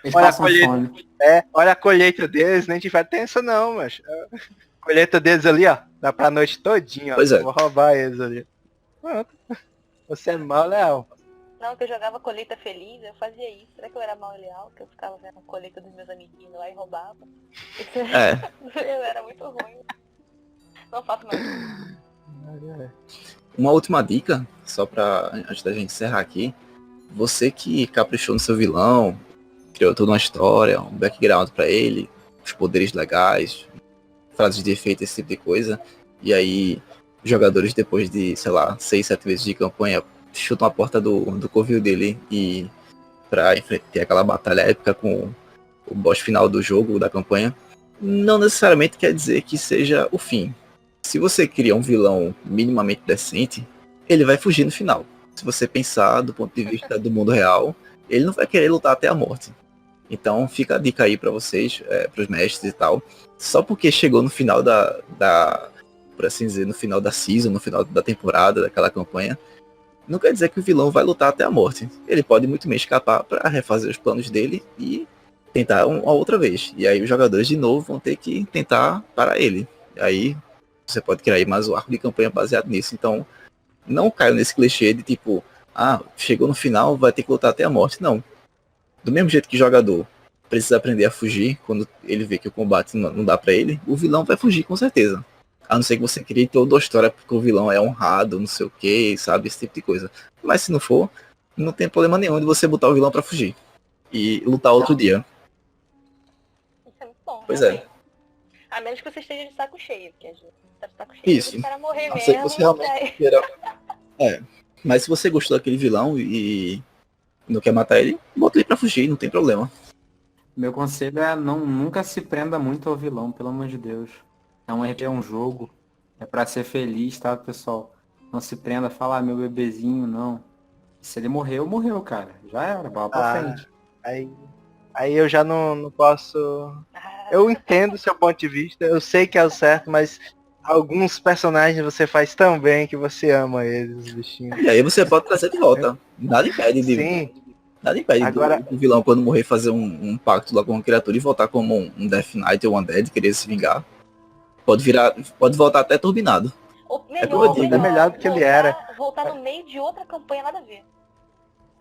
Eles Olha a passam colheita, fome. olha a colheita deles, nem tiver tenso não, mas a colheita deles ali, ó, dá pra noite todinha, ó, Pois é. vou roubar eles ali. Pronto. Você é mal e leal. Não, que eu jogava colheita feliz, eu fazia isso. Será que eu era mal e leal? Que eu ficava vendo a colheita dos meus amiguinhos lá e roubava. Eu era muito ruim. Não faço mais. Uma última dica, só pra antes da gente encerrar aqui. Você que caprichou no seu vilão, criou toda uma história, um background pra ele, os poderes legais, frases de efeito, esse tipo de coisa. E aí, os jogadores, depois de, sei lá, 6, 7 vezes de campanha, chutam a porta do covil dele e pra ter aquela batalha épica com o boss final do jogo, da campanha. Não necessariamente quer dizer que seja o fim. Se você cria um vilão minimamente decente, ele vai fugir no final. Se você pensar do ponto de vista do mundo real, ele não vai querer lutar até a morte. Então fica a dica aí pra vocês, pros mestres e tal. Só porque chegou no final por assim dizer, no final da season, no final da temporada, daquela campanha, não quer dizer que o vilão vai lutar até a morte. Ele pode muito bem escapar para refazer os planos dele e tentar uma outra vez. E aí os jogadores de novo vão ter que tentar parar ele. E aí você pode criar aí mais um arco de campanha baseado nisso. Então não caia nesse clichê de tipo, chegou no final, vai ter que lutar até a morte. Não. Do mesmo jeito que o jogador precisa aprender a fugir quando ele vê que o combate não dá para ele, o vilão vai fugir com certeza. A não ser que você crie toda a história porque o vilão é honrado, não sei o que, sabe? Esse tipo de coisa. Mas se não for, não tem problema nenhum de você botar o vilão pra fugir. E lutar outro dia. Isso é muito bom. Pois realmente. A menos que você esteja de saco cheio, porque a gente tá de saco cheio Isso. para morrer A não ser que mesmo. você realmente daí- queira. Mas se você gostou daquele vilão e não quer matar ele, bota ele pra fugir, não tem problema. Meu conselho é nunca se prenda muito ao vilão, pelo amor de Deus. É um RP, é um jogo. É pra ser feliz, tá, pessoal? Não se prenda a falar, meu bebezinho, não. Se ele morreu, morreu, cara. Já era, bola pra frente. Aí eu já não posso. Ah, Eu entendo o seu ponto de vista, eu sei que é o certo, mas Alguns personagens você faz tão bem que você ama eles, os bichinhos. E aí você pode trazer de volta. Nada impede de. Sim, Nada impede agora, do vilão, quando morrer, fazer um pacto lá com uma criatura e voltar como um Death Knight ou um Undead, querer se vingar. Pode voltar até turbinado. Ou É como eu melhor, digo. É melhor do que ele era. Voltar no meio de outra campanha, nada a ver.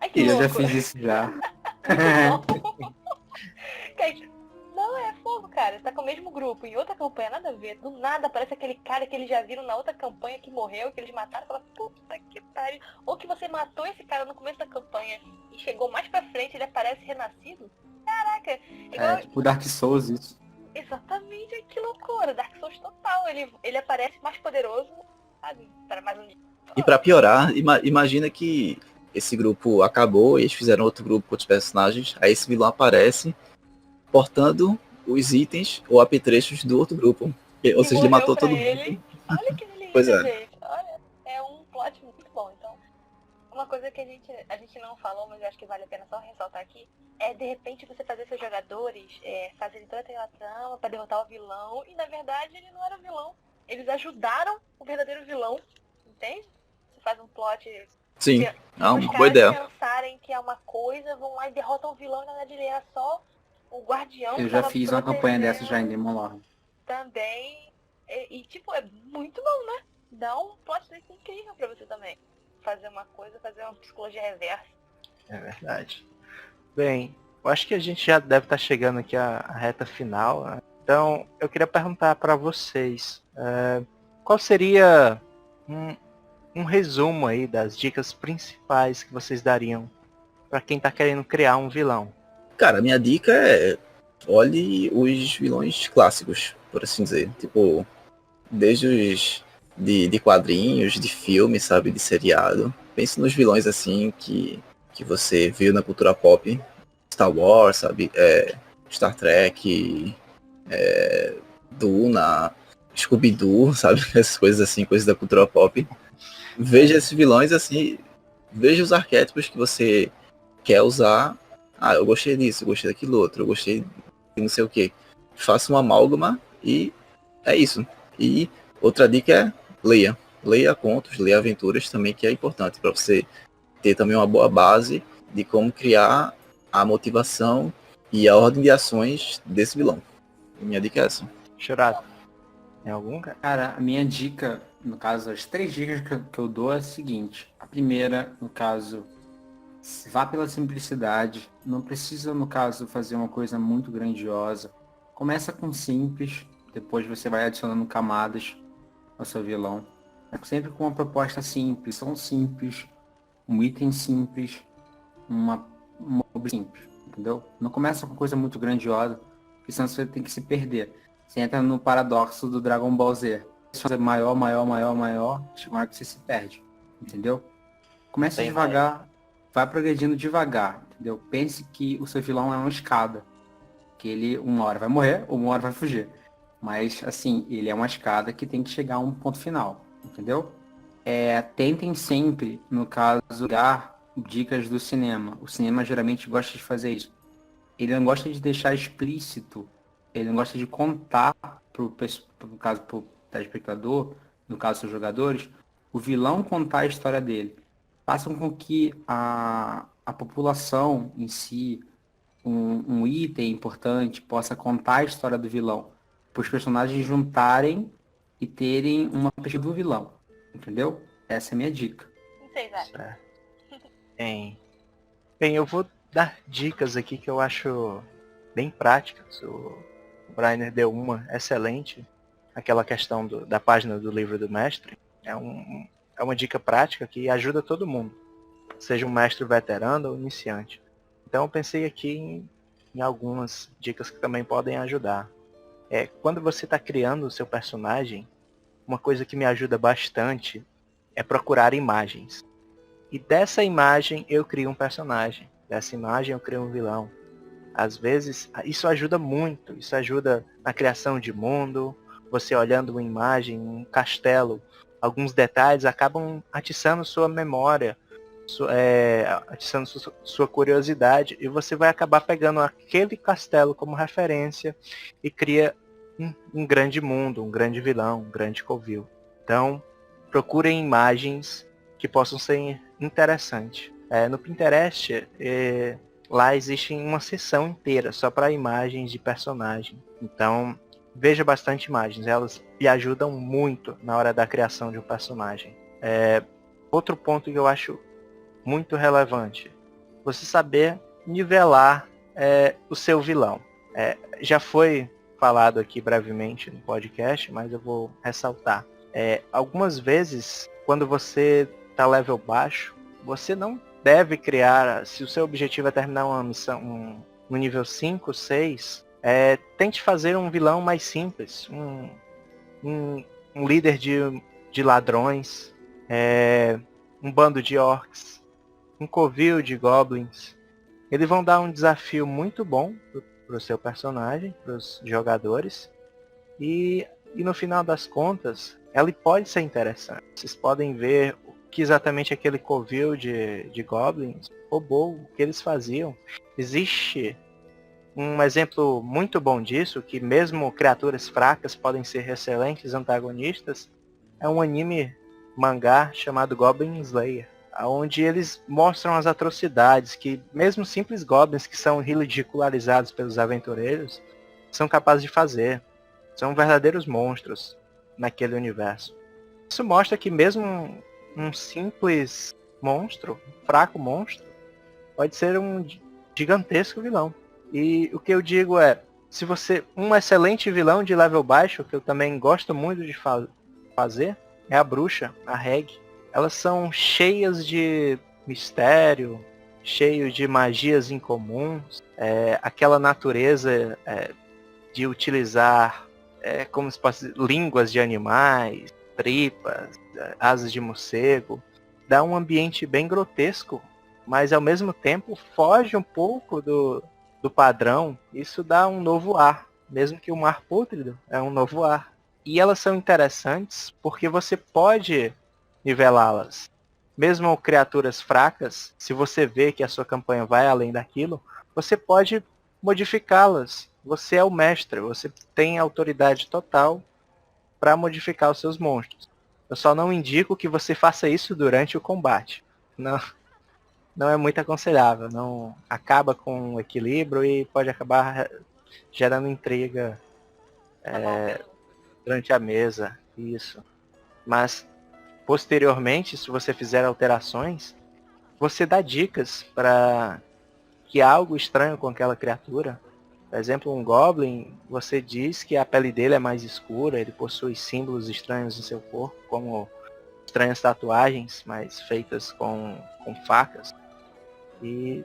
Ai, que Eu já louco. fiz isso já. Não, é fogo, cara. Você tá com o mesmo grupo em outra campanha, nada a ver. Do nada aparece aquele cara que eles já viram na outra campanha que morreu, que eles mataram, e fala, puta que pariu. Ou que você matou esse cara no começo da campanha e chegou mais pra frente, ele aparece renascido. Caraca, igual... É, tipo Dark Souls, isso. Exatamente, que loucura. Dark Souls total. Ele aparece mais poderoso, sabe? Para mais um... E pra piorar, imagina que esse grupo acabou e eles fizeram outro grupo com outros personagens, aí esse vilão aparece portando os itens ou apetrechos do outro grupo. Ou seja, ele matou todo mundo. ele. Olha que delícia, Pois é. gente. Olha, é um plot muito bom. Então, uma coisa que a gente não falou, mas eu acho que vale a pena só ressaltar aqui, é de repente você fazer seus jogadores fazerem toda aquela trama pra derrotar o vilão, e na verdade ele não era o vilão. Eles ajudaram o verdadeiro vilão, entende? Você faz um plot... Sim, é uma os boa caras ideia. pensarem que é uma coisa, vão lá e derrotam o vilão, e na verdade ele era só o guardião. Eu que já tava fiz uma campanha protegendo dessa já em Demon Lord. também. Tipo, é muito bom, né? Dá um plot twist incrível pra você também. Fazer uma coisa, fazer uma psicologia reversa. é verdade. Bem, eu acho que a gente já deve estar chegando aqui à reta final, né? Então, eu queria perguntar para vocês, qual seria um resumo aí das dicas principais que vocês dariam para quem tá querendo criar um vilão? Cara, minha dica é olhe os vilões clássicos, por assim dizer. Tipo, desde os de quadrinhos, de filme, sabe, de seriado. Pense nos vilões assim que você viu na cultura pop. Star Wars, sabe? Star Trek, Duna, Scooby-Doo, sabe? Essas coisas assim, coisas da cultura pop. Veja esses vilões assim, veja os arquétipos que você quer usar. Ah, eu gostei disso, eu gostei daquilo outro, eu gostei de não sei o que. Faça uma amálgama e é isso. E outra dica é leia. Leia contos, leia aventuras também, que é importante para você ter também uma boa base de como criar a motivação e a ordem de ações desse vilão. Minha dica é essa. Churado, tem algum, cara? Cara, a minha dica, no caso, as 3 dicas que eu dou é a seguinte. A primeira, no caso, vá pela simplicidade. Não precisa, no caso, fazer uma coisa muito grandiosa. Começa com simples, depois você vai adicionando camadas ao seu vilão. Sempre com uma proposta simples, som simples, um item simples, uma mob simples, entendeu? Não começa com coisa muito grandiosa, porque senão você tem que se perder. Você entra no paradoxo do Dragon Ball Z. Se fazer maior, chega uma hora que você se perde, entendeu? Começa Bem devagar, vai progredindo devagar, entendeu? Pense que o seu vilão é uma escada, que ele uma hora vai morrer, ou uma hora vai fugir. Mas, assim, ele é uma escada que tem que chegar a um ponto final, entendeu? Tentem sempre, no caso, dar dicas do cinema. O cinema geralmente gosta de fazer isso. Ele não gosta de deixar explícito, ele não gosta de contar no caso, pro telespectador, no caso, seus jogadores, o vilão contar a história dele. Façam com que a população em si, um item importante, possa contar a história do vilão. Para os personagens juntarem e terem uma perspectiva do vilão. Entendeu? Essa é a minha dica. Não sei, Zé. Certo. Bem, eu vou dar dicas aqui que eu acho bem práticas. O Brainer deu uma excelente. Aquela questão da página do livro do mestre. É uma dica prática que ajuda todo mundo. Seja um mestre veterano ou iniciante. Então eu pensei aqui em algumas dicas que também podem ajudar. Quando você está criando o seu personagem, uma coisa que me ajuda bastante é procurar imagens. E dessa imagem eu crio um personagem. Dessa imagem eu crio um vilão. Às vezes isso ajuda muito. Isso ajuda na criação de mundo. Você olhando uma imagem, um castelo, alguns detalhes acabam atiçando sua memória, atiçando sua curiosidade. E você vai acabar pegando aquele castelo como referência e cria um grande mundo, um grande vilão, um grande covil. Então, procurem imagens que possam ser interessantes. No Pinterest, lá existe uma seção inteira só para imagens de personagem. Então, veja bastante imagens, elas lhe ajudam muito na hora da criação de um personagem. Outro ponto que eu acho muito relevante, você saber nivelar o seu vilão. Já foi falado aqui brevemente no podcast, mas eu vou ressaltar. Algumas vezes, quando você está level baixo, você não deve criar, se o seu objetivo é terminar uma missão no nível 5, 6, tente fazer um vilão mais simples, um líder de ladrões, um bando de orcs, um covil de goblins. Eles vão dar um desafio muito bom para o seu personagem, para os jogadores, e no final das contas, ela pode ser interessante. Vocês podem ver o que exatamente aquele covil de goblins roubou, o que eles faziam. Existe um exemplo muito bom disso, que mesmo criaturas fracas podem ser excelentes antagonistas, é um anime mangá chamado Goblin Slayer, onde eles mostram as atrocidades que mesmo simples goblins que são ridicularizados pelos aventureiros são capazes de fazer. São verdadeiros monstros naquele universo. Isso mostra que mesmo um simples monstro, um fraco monstro, pode ser um gigantesco vilão. E o que eu digo se você, um excelente vilão de level baixo, que eu também gosto muito de fazer, é a bruxa, a Reg. Elas são cheias de mistério, cheios de magias incomuns, aquela natureza de utilizar como se fosse línguas de animais, tripas, asas de morcego, dá um ambiente bem grotesco, mas ao mesmo tempo foge um pouco do padrão. Isso dá um novo ar, mesmo que um ar pútrido é um novo ar. E elas são interessantes porque você pode nivelá-las. Mesmo criaturas fracas, se você vê que a sua campanha vai além daquilo, você pode modificá-las. Você é o mestre, você tem autoridade total para modificar os seus monstros. Eu só não indico que você faça isso durante o combate. Não é muito aconselhável, não acaba com o equilíbrio e pode acabar gerando intriga durante a mesa. Isso. Mas posteriormente, se você fizer alterações, você dá dicas para que há algo estranho com aquela criatura. Por exemplo, um Goblin, você diz que a pele dele é mais escura, ele possui símbolos estranhos em seu corpo, como estranhas tatuagens, mas feitas com facas. E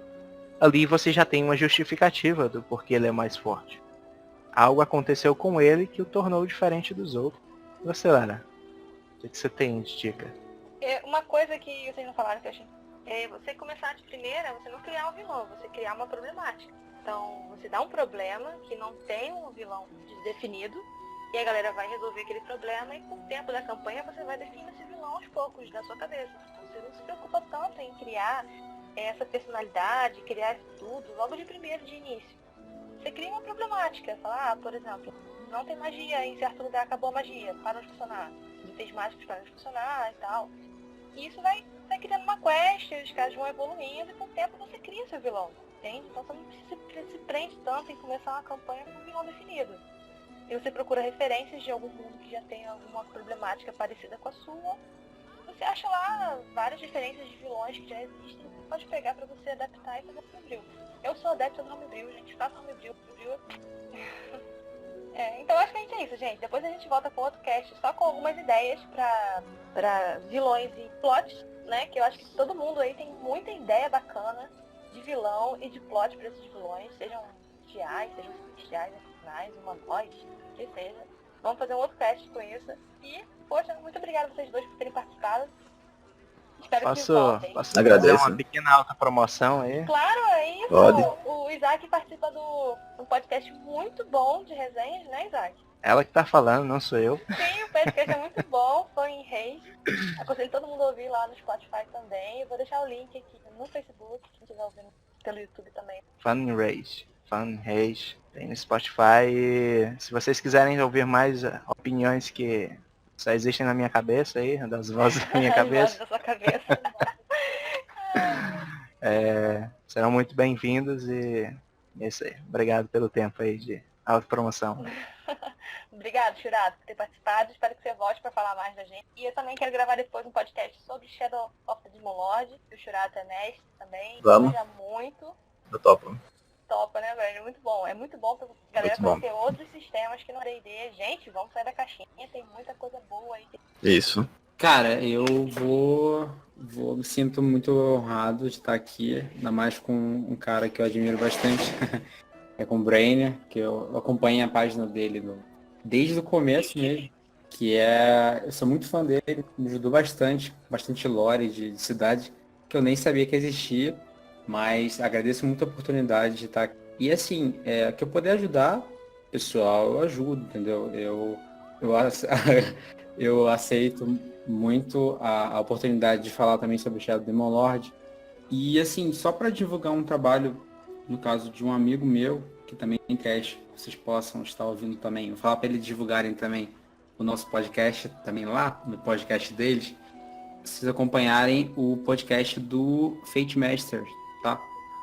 ali você já tem uma justificativa do porquê ele é mais forte. Algo aconteceu com ele que o tornou diferente dos outros. E você, Lara? O que você tem de dica? Uma coisa que vocês não falaram que eu achei você começar de primeira, você não criar um vilão, você criar uma problemática. Então, você dá um problema que não tem um vilão definido, e a galera vai resolver aquele problema, e com o tempo da campanha você vai definindo esse vilão aos poucos, da sua cabeça. Então, você não se preocupa tanto em criar essa personalidade, criar isso tudo, logo de primeiro, de início. Você cria uma problemática, fala, por exemplo, não tem magia, em certo lugar acabou a magia, parou de funcionar. Os itens mágicos param de funcionar e tal. E isso vai criando uma quest, os caras vão evoluindo, e com o tempo você cria seu vilão, entende? Então você não se prende tanto em começar uma campanha com um vilão definido. E você procura referências de algum mundo que já tem alguma problemática parecida com a sua. Você acha lá várias referências de vilões que já existem, você pode pegar pra você adaptar e fazer um homebrew. Eu sou adepta do homebrew, gente, faça homebrew. Então acho que a gente é isso, gente. Depois a gente volta com outro cast só com algumas ideias pra vilões e plots, né? Que eu acho que todo mundo aí tem muita ideia bacana de vilão e de plot pra esses vilões, sejam celestiais, sejam celestiais, nacionais, humanoides, que seja. Vamos fazer um outro cast com isso. E, poxa, muito obrigada a vocês dois por terem participado. Espero que voltem. Posso Agradeço. fazer uma pequena autopromoção aí? Claro, é isso. Pode. O Isaac participa do um podcast muito bom de resenhas, né, Isaac? Ela que tá falando, não sou eu. Sim, o podcast é muito bom, foi em Reis. Aconselho todo mundo a ouvir lá no Spotify também. Eu vou deixar o link aqui no Facebook, quem estiver ouvindo no pelo YouTube também. Funrage. Tem no Spotify. E se vocês quiserem ouvir mais opiniões que só existem na minha cabeça aí, das vozes da minha As vozes cabeça, da sua cabeça. serão muito bem-vindos e é isso aí. Obrigado pelo tempo aí de autopromoção. Obrigado, Churato, por ter participado. Espero que você volte para falar mais da gente. E eu também quero gravar depois um podcast sobre Shadow of the Demon Lord. O Churato é mestre também. Vamos. Manja muito. Eu topo. Topa, né, Brandon? Muito bom. É muito bom pra galera Muito bom. conhecer outros sistemas que não é D&D. Gente, vamos sair da caixinha. Tem muita coisa boa aí. Isso. Cara, eu me sinto muito honrado de estar aqui, ainda mais com um cara que eu admiro bastante, é com o Brainer, que eu acompanho a página dele desde o começo mesmo, eu sou muito fã dele, me ajudou bastante lore de cidade, que eu nem sabia que existia, mas agradeço muito a oportunidade de estar aqui. E assim, que eu puder ajudar, pessoal, eu ajudo, entendeu? Eu aceito muito a oportunidade de falar também sobre o Shadow Demon Lord. E assim, só para divulgar um trabalho, no caso de um amigo meu, que também tem cast, vocês possam estar ouvindo também. Vou falar para eles divulgarem também o nosso podcast, também lá, no podcast deles. Vocês acompanharem o podcast do Fate Masters, tá?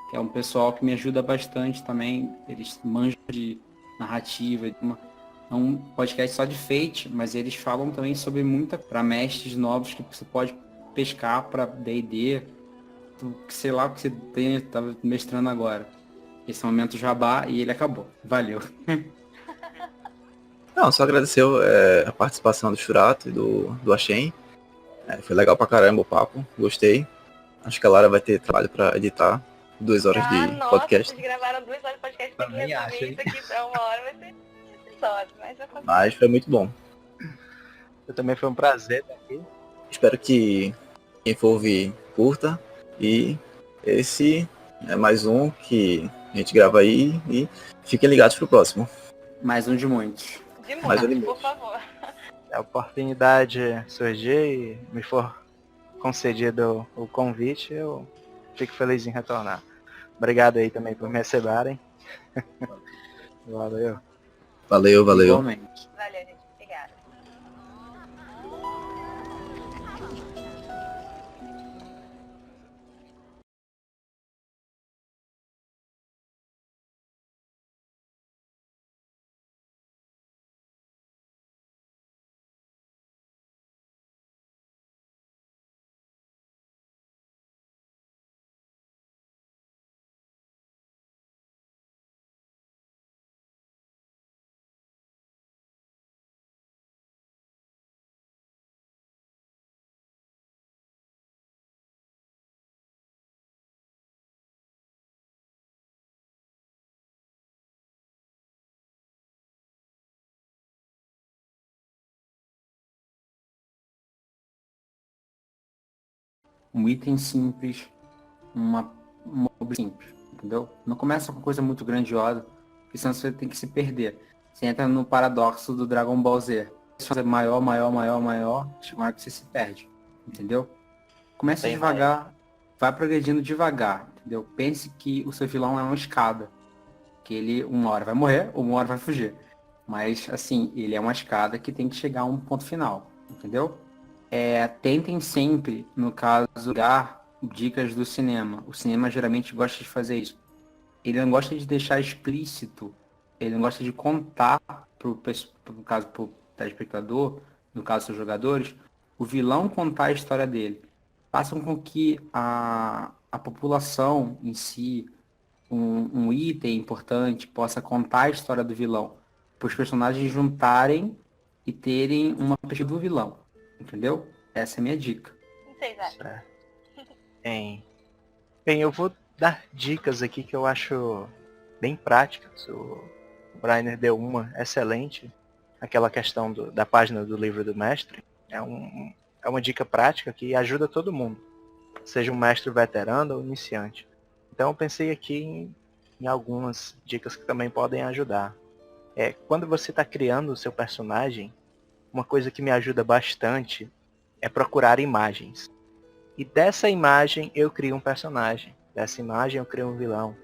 Que é um pessoal que me ajuda bastante também. Eles manjam de narrativa, é um podcast só de Fate, mas eles falam também sobre muita para mestres novos que você pode pescar para D&D, sei lá o que você tá mestrando agora. Esse é o momento jabá e ele acabou. Valeu. Não, só agradecer a participação do Churato e do Ashen. Foi legal pra caramba o papo, gostei. Acho que a Lara vai ter trabalho pra editar 2 horas de Nossa, podcast. vocês gravaram 2 horas de podcast. Tem que Também resumir acho, hein? isso aqui pra 1 hora. Vai ser episódio, mas eu consigo. Mas foi muito bom. Eu também foi um prazer estar aqui. Espero que quem for ouvir curta. E esse é mais um que a gente grava aí. E fiquem ligados pro próximo. Mais um de muitos. De Mais muito, um por favor. A oportunidade surgir e me for concedido o convite, eu fico feliz em retornar. Obrigado aí também por me receberem. Valeu. Valeu. Igualmente. Valeu, gente. Obrigada. Um item simples, uma simples, entendeu? Não começa com coisa muito grandiosa, porque senão você tem que se perder. Você entra no paradoxo do Dragon Ball Z. Se fazer maior, chega uma hora que você se perde, entendeu? Começa Tem devagar, vai progredindo devagar, entendeu? Pense que o seu vilão é uma escada, que ele uma hora vai morrer, ou uma hora vai fugir. Mas, assim, ele é uma escada que tem que chegar a um ponto final, entendeu? Tentem sempre, no caso, dar dicas do cinema. O cinema geralmente gosta de fazer isso. Ele não gosta de deixar explícito, ele não gosta de contar no caso, pro telespectador, no caso, seus jogadores, o vilão contar a história dele. Façam com que a população em si, um item importante, possa contar a história do vilão. Para os personagens juntarem e terem uma perspectiva do vilão. Entendeu? Essa é a minha dica. O que vocês acham? Certo. Bem, eu vou dar dicas aqui que eu acho bem práticas. O Brainer deu uma excelente. Aquela questão da página do livro do mestre. É uma dica prática que ajuda todo mundo. Seja um mestre veterano ou iniciante. Então eu pensei aqui em algumas dicas que também podem ajudar. Quando você está criando o seu personagem, uma coisa que me ajuda bastante é procurar imagens. E dessa imagem eu crio um personagem. dessa imagem eu crio um vilão.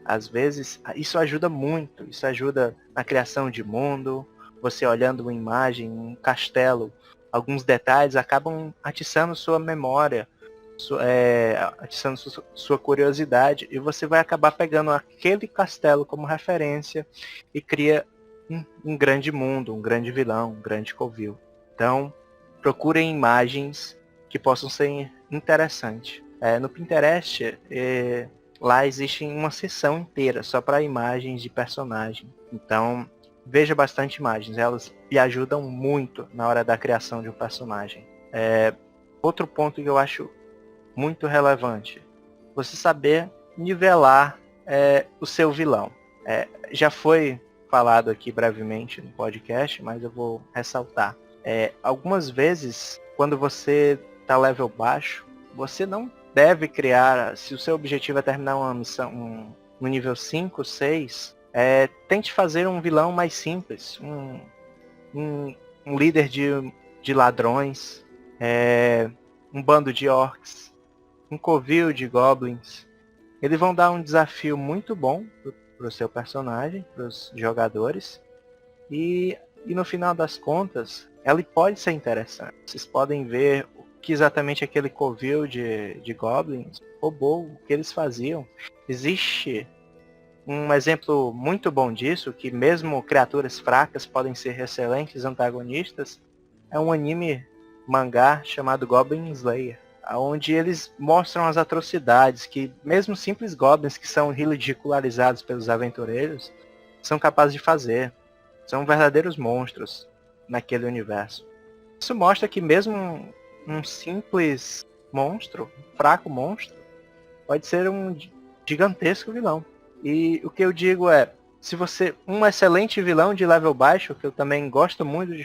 Às vezes, isso ajuda muito, isso ajuda na criação de mundo, você olhando uma imagem, um castelo, alguns detalhes acabam atiçando sua memória, atiçando sua curiosidade, e você vai acabar pegando aquele castelo como referência e cria um grande mundo, um grande vilão, um grande covil. Então, procurem imagens que possam ser interessantes. No Pinterest, lá existe uma seção inteira só para imagens de personagem. Então, veja bastante imagens, elas lhe ajudam muito na hora da criação de um personagem. Outro ponto que eu acho muito relevante, você saber nivelar o seu vilão. Já foi falado aqui brevemente no podcast, mas eu vou ressaltar. Algumas vezes, quando você está level baixo, você não deve criar, se o seu objetivo é terminar uma missão no nível 5, 6, tente fazer um vilão mais simples, um líder de ladrões, um bando de orcs, um covil de goblins. Eles vão dar um desafio muito bom para o seu personagem, para os jogadores, e no final das contas, ela pode ser interessante. Vocês podem ver o que exatamente aquele covil de goblins roubou, o que eles faziam. Existe um exemplo muito bom disso, que mesmo criaturas fracas podem ser excelentes antagonistas, é um anime mangá chamado Goblin Slayer, onde eles mostram as atrocidades que mesmo simples goblins que são ridicularizados pelos aventureiros são capazes de fazer. São verdadeiros monstros naquele universo. Isso mostra que mesmo um simples monstro, um fraco monstro, pode ser um gigantesco vilão. E o que eu digo se você, um excelente vilão de level baixo, que eu também gosto muito de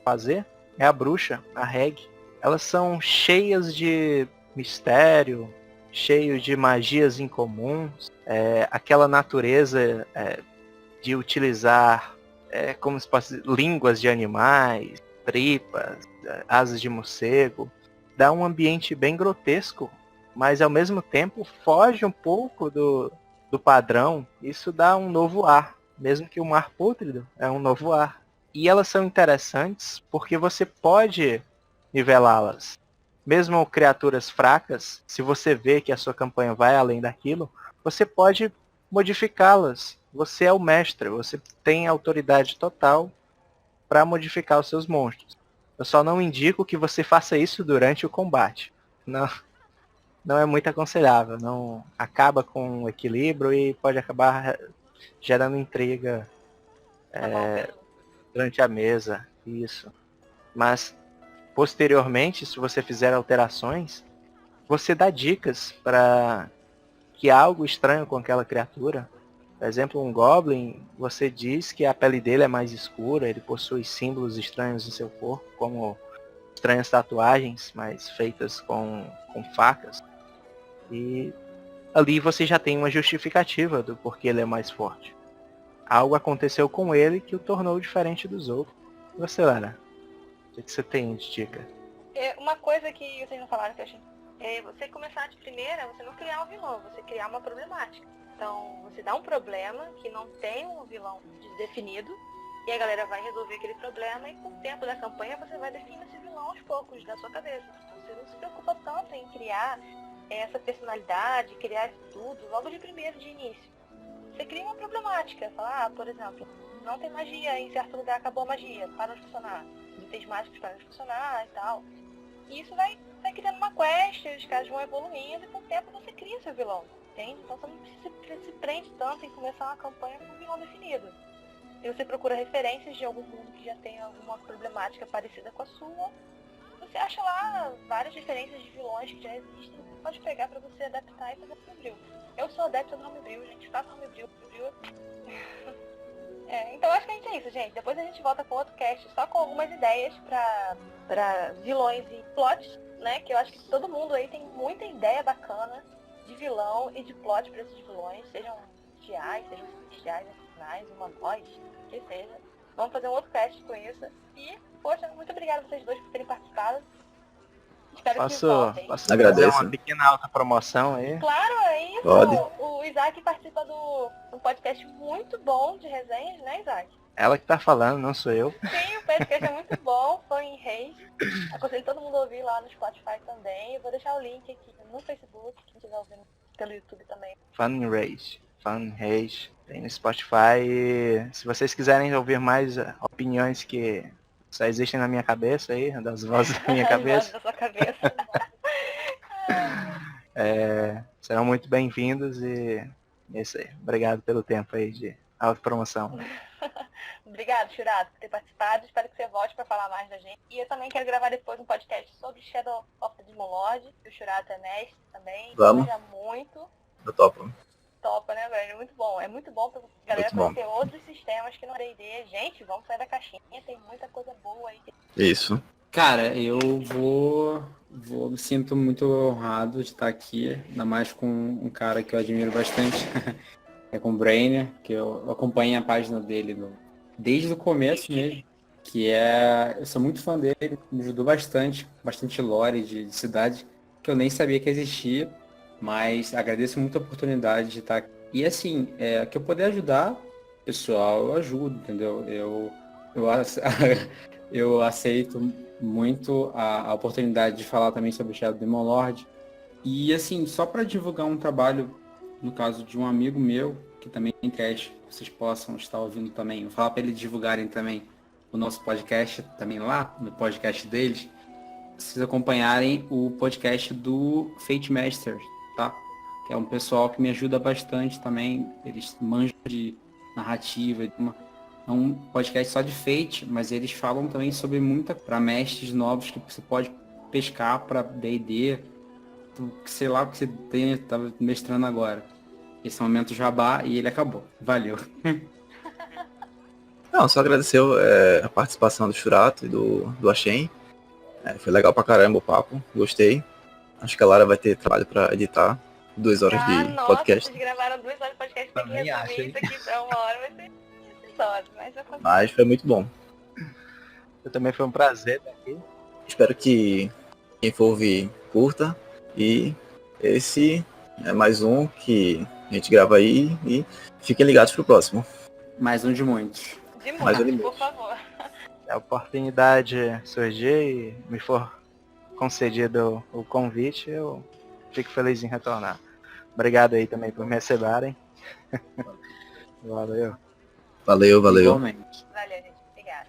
fazer, é a bruxa, a Reg. Elas são cheias de mistério, cheios de magias incomuns, aquela natureza de utilizar como se fosse línguas de animais, tripas, asas de morcego, dá um ambiente bem grotesco, mas ao mesmo tempo foge um pouco do padrão. Isso dá um novo ar, mesmo que um ar pútrido é um novo ar. E elas são interessantes porque você pode nivelá-las. Mesmo criaturas fracas, se você vê que a sua campanha vai além daquilo, você pode modificá-las. Você é o mestre, você tem autoridade total para modificar os seus monstros. Eu só não indico que você faça isso durante o combate. Não é muito aconselhável, não acaba com o equilíbrio e pode acabar gerando intriga durante a mesa. Isso. Mas posteriormente, se você fizer alterações, você dá dicas para que há algo estranho com aquela criatura. Por exemplo, um Goblin, você diz que a pele dele é mais escura, ele possui símbolos estranhos em seu corpo, como estranhas tatuagens, mas feitas com facas. E ali você já tem uma justificativa do porquê ele é mais forte. Algo aconteceu com ele que o tornou diferente dos outros. E você, Lara? O que você tem de dica? Uma coisa que vocês não falaram que eu achei... você começar de primeira, você não criar um vilão, você criar uma problemática. Então, você dá um problema que não tem um vilão definido, e a galera vai resolver aquele problema, e com o tempo da campanha você vai definindo esse vilão aos poucos, da sua cabeça. Então, você não se preocupa tanto em criar essa personalidade, criar isso tudo, logo de primeiro, de início. Você cria uma problemática, fala, por exemplo, não tem magia, em certo lugar acabou a magia, para de funcionar. Os itens mágicos param de funcionar e tal. E isso vai criando uma quest, os caras vão evoluindo, e com o tempo você cria seu vilão. Entende? Então você não se prende tanto em começar uma campanha com um vilão definido. E você procura referências de algum mundo que já tem alguma problemática parecida com a sua. Você acha lá várias referências de vilões que já existem, você pode pegar pra você adaptar e fazer homebrew. Eu sou adepta do homebrew, gente, faço homebrew. Então acho que é isso, gente. Depois a gente volta com outro cast só com algumas ideias pra vilões e plots, né? Que eu acho que todo mundo aí tem muita ideia bacana de vilão e de plot para esses vilões, sejam celestiais, sejam nacionais, humanoides, que seja. Vamos fazer um outro cast com isso. E, poxa, muito obrigada a vocês dois por terem participado. Espero que Posso voltem. fazer Agradeço. uma pequena autopromoção aí? Claro, é isso. Pode. O Isaac participa do podcast muito bom de resenhas, né, Isaac? Ela que tá falando, não sou eu. Sim, o podcast é muito bom, foi em Reis. Aconselho todo mundo a ouvir lá no Spotify também. Eu vou deixar o link aqui no Facebook, quem estiver ouvindo pelo YouTube também. Fun Rage. Tem no Spotify. E se vocês quiserem ouvir mais opiniões que só existem na minha cabeça aí, das vozes da minha As vozes cabeça, da sua cabeça. serão muito bem-vindos e é isso aí. Obrigado pelo tempo aí de autopromoção. Obrigado, Churato, por ter participado. Espero que você volte para falar mais da gente. E eu também quero gravar depois um podcast sobre Shadow of the Demon Lord, que o Churato é mestre também. Vamos. Seja muito Eu topo. topa, né, velho? Muito bom. É muito bom pra galera Muito bom. conhecer outros sistemas que não é D&D. Gente, vamos sair da caixinha. Tem muita coisa boa aí. Isso. Cara, eu me sinto muito honrado de estar aqui, ainda mais com um cara que eu admiro bastante, é com o Brainer, que eu acompanho a página dele desde o começo mesmo, eu sou muito fã dele, me ajudou bastante lore de cidade, que eu nem sabia que existia, mas agradeço muito a oportunidade de estar aqui. E assim, que eu puder ajudar, pessoal, eu ajudo, entendeu? Eu aceito muito a oportunidade de falar também sobre o Shadow Demon Lord. E assim, só para divulgar um trabalho, no caso de um amigo meu, que também tem cast, vocês possam estar ouvindo também. Vou falar para eles divulgarem também o nosso podcast, também lá, no podcast deles. Vocês acompanharem o podcast do Fate Masters, tá? Que é um pessoal que me ajuda bastante também. Eles manjam de narrativa, é um podcast só de Fate, mas eles falam também sobre para mestres novos que você pode pescar para D&D, sei lá o que você tava mestrando agora. Esse é o momento jabá e ele acabou. Valeu. Não, só agradecer a participação do Churato e do Ashen. Foi legal pra caramba o papo, gostei. Acho que a Lara vai ter trabalho pra editar 2 horas de Nossa, podcast. vocês gravaram 2 horas de podcast. Tem que Também acho, resumir hein? isso aqui pra 1 hora. Vai ser episódio, mas eu consigo. Mas foi muito bom. Eu também foi um prazer estar aqui. Espero que quem for ouvir curta. E esse é mais um que a gente grava aí. E fiquem ligados pro próximo. Mais um de muitos. De Mais muito, um por favor. Se a oportunidade surgir e me for concedido o convite, eu fico feliz em retornar. Obrigado aí também por me receberem. Valeu. Valeu. Igualmente. Valeu, gente. Obrigada.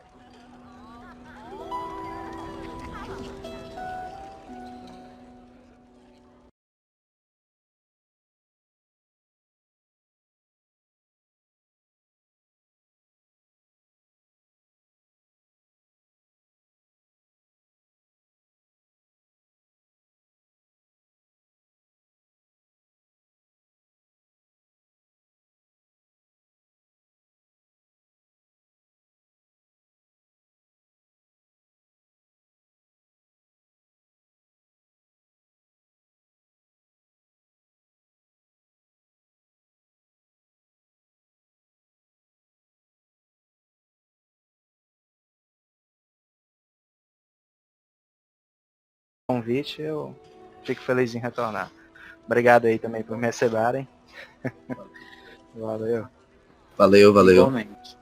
Convite, eu fico feliz em retornar. Obrigado aí também por me receberem. Valeu. Valeu. Igualmente.